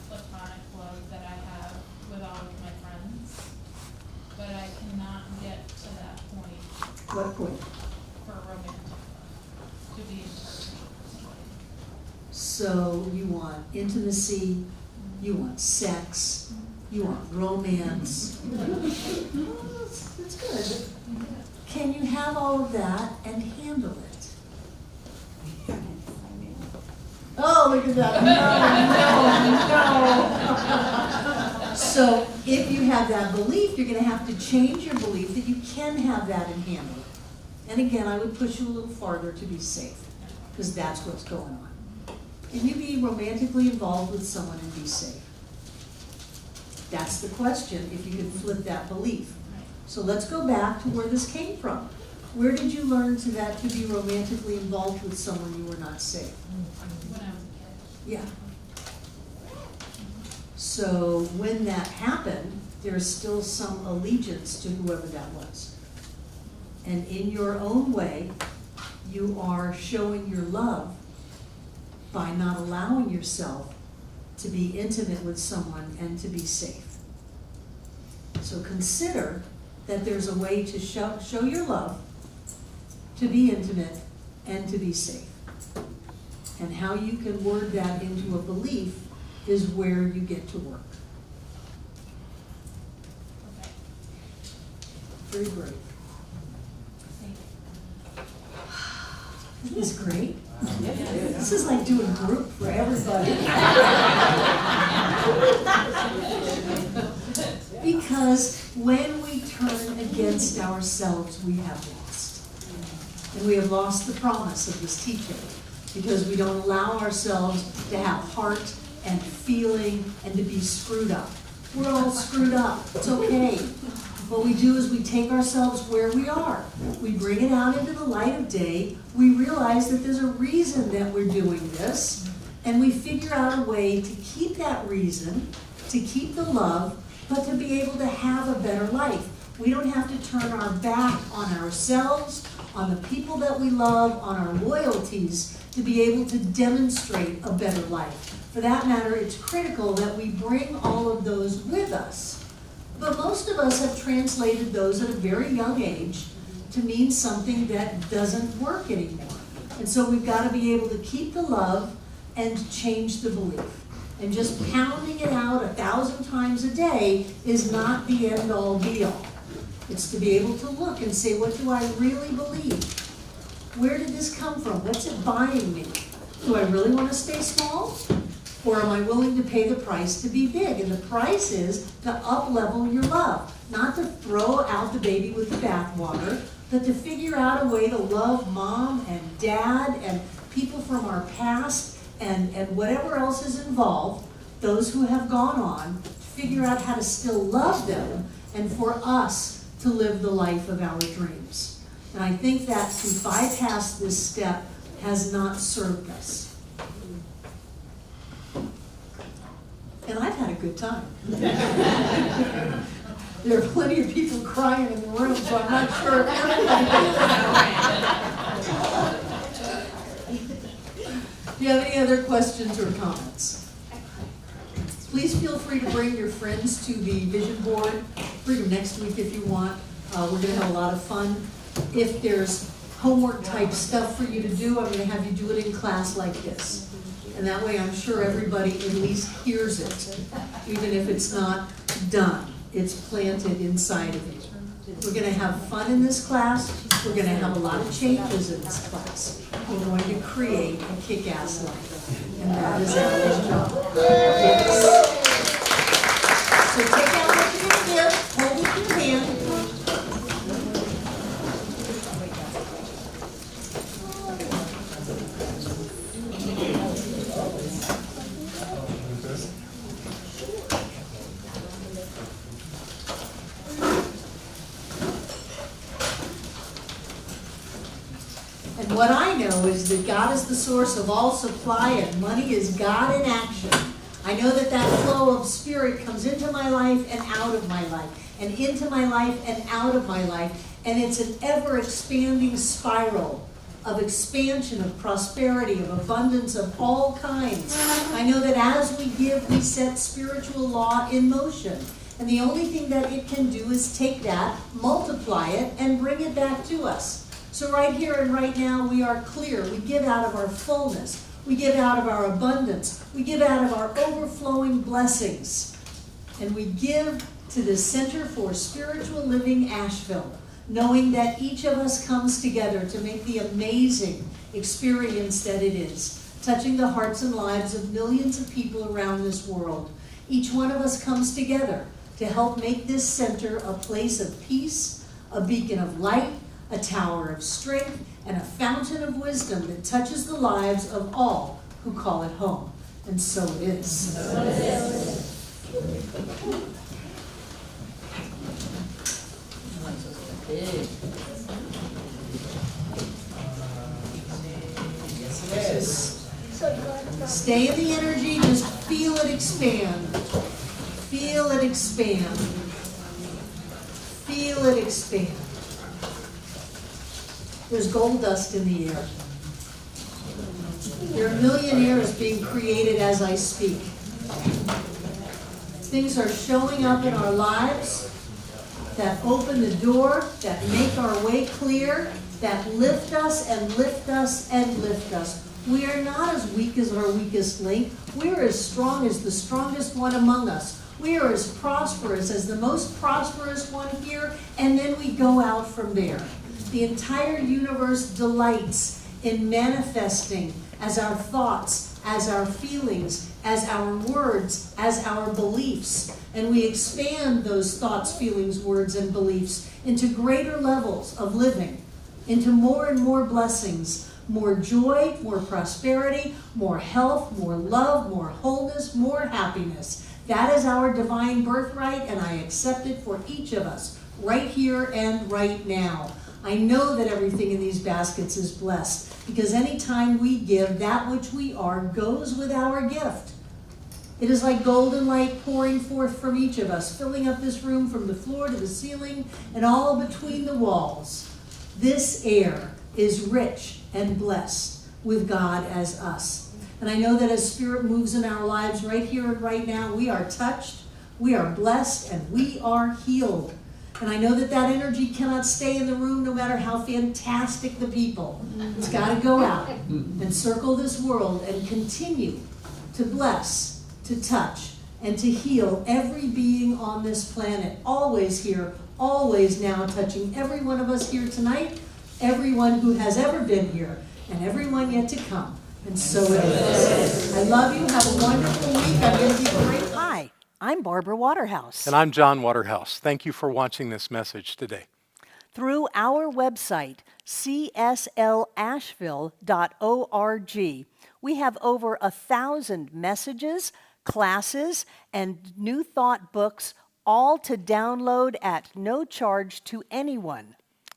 platonic love that I have with all of my friends, but I cannot get to that point What point? for romantic love, to be in partnership with somebody. So you want intimacy, you want sex, you want romance. That's good. Can you have all of that and handle it? Oh, look at that. No, no, no. So if you have that belief, you're going to have to change your belief that you can have that and handle it. And again, I would push you a little farther to be safe, because that's what's going on. Can you be romantically involved with someone and be safe? That's the question, if you can flip that belief. So let's go back to where this came from. Where did you learn to be romantically involved with someone you were not safe? When I was a kid. Yeah. So when that happened, there's still some allegiance to whoever that was. And in your own way, you are showing your love by not allowing yourself to be intimate with someone and to be safe. So consider that there's a way to show your love, to be intimate, and to be safe. And how you can word that into a belief is where you get to work. Okay. Very brave. Thank you. Isn't this great? Yes. This is like doing group for everybody. Because when we turn against ourselves, we have lost. And we have lost the promise of this teaching, because we don't allow ourselves to have heart and feeling and to be screwed up. We're all screwed up. It's okay. What we do is we take ourselves where we are. We bring it out into the light of day. We realize that there's a reason that we're doing this, and we figure out a way to keep that reason, to keep the love, but to be able to have a better life. We don't have to turn our back on ourselves, on the people that we love, on our loyalties, to be able to demonstrate a better life. For that matter, it's critical that we bring all of those with us. But most of us have translated those at a very young age to mean something that doesn't work anymore. And so we've got to be able to keep the love and change the belief. And just pounding it out 1,000 times a day is not the end-all be-all. It's to be able to look and say, what do I really believe? Where did this come from? What's it buying me? Do I really want to stay small? Or am I willing to pay the price to be big? And the price is to up-level your love. Not to throw out the baby with the bathwater, but to figure out a way to love mom and dad and people from our past and whatever else is involved, those who have gone on, figure out how to still love them and for us to live the life of our dreams. And I think that to bypass this step has not served us. And I've had a good time. There are plenty of people crying in the room, so I'm not sure if everybody feels that way. Do you have any other questions or comments? Please feel free to bring your friends to the vision board. Bring them next week if you want. We're going to have a lot of fun. If there's homework type stuff for you to do, I'm going to have you do it in class like this. And that way I'm sure everybody at least hears it, even if it's not done. It's planted inside of you. We're going to have fun in this class. We're going to have a lot of changes in this class. We're going to create a kick-ass life. And that is our job. Yes. So take out what you're going to give. Hold it in your hand. And what I know is that God is the source of all supply and money is God in action. I know that that flow of spirit comes into my life and out of my life, and into my life and out of my life, and it's an ever-expanding spiral of expansion, of prosperity, of abundance of all kinds. I know that as we give, we set spiritual law in motion. And the only thing that it can do is take that, multiply it, and bring it back to us. So right here and right now, we are clear. We give out of our fullness. We give out of our abundance. We give out of our overflowing blessings. And we give to the Center for Spiritual Living Asheville, knowing that each of us comes together to make the amazing experience that it is, touching the hearts and lives of millions of people around this world. Each one of us comes together to help make this center a place of peace, a beacon of light, a tower of strength, and a fountain of wisdom that touches the lives of all who call it home. And so it is. So it is. Yes, it is. Stay in the energy, just feel it expand. Feel it expand. Feel it expand. There's gold dust in the air. There are millionaires being created as I speak. Things are showing up in our lives that open the door, that make our way clear, that lift us and lift us and lift us. We are not as weak as our weakest link. We are as strong as the strongest one among us. We are as prosperous as the most prosperous one here, and then we go out from there. The entire universe delights in manifesting as our thoughts, as our feelings, as our words, as our beliefs. And we expand those thoughts, feelings, words, and beliefs into greater levels of living, into more and more blessings, more joy, more prosperity, more health, more love, more wholeness, more happiness. That is our divine birthright, and I accept it for each of us, right here and right now. I know that everything in these baskets is blessed, because anytime we give, that which we are goes with our gift. It is like golden light pouring forth from each of us, filling up this room from the floor to the ceiling and all between the walls. This air is rich and blessed with God as us. And I know that as Spirit moves in our lives right here and right now, we are touched, we are blessed, and we are healed. And I know that that energy cannot stay in the room no matter how fantastic the people. It's got to go out and circle this world and continue to bless, to touch, and to heal every being on this planet. Always here, always now, touching every one of us here tonight, everyone who has ever been here, and everyone yet to come. And so it is. I love you. Have a wonderful week. I'm going to be great. Hi, I'm Barbara Waterhouse. And I'm John Waterhouse. Thank you for watching this message today. Through our website, cslasheville.org, we have over 1,000 messages, classes, and New Thought books, all to download at no charge to anyone.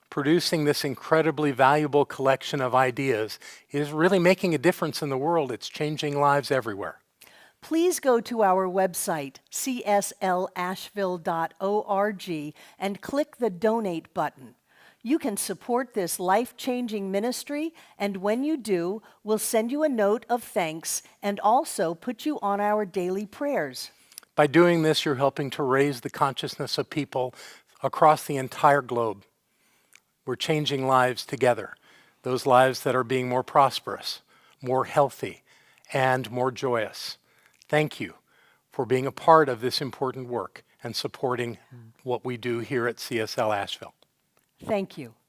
Producing this incredibly valuable collection of ideas is really making a difference in the world. It's changing lives everywhere. Please go to our website, cslasheville.org, and click the Donate button. You can support this life-changing ministry, and when you do, we'll send you a note of thanks and also put you on our daily prayers. By doing this, you're helping to raise the consciousness of people across the entire globe. We're changing lives together, those lives that are being more prosperous, more healthy, and more joyous. Thank you for being a part of this important work and supporting what we do here at CSL Asheville. Thank you.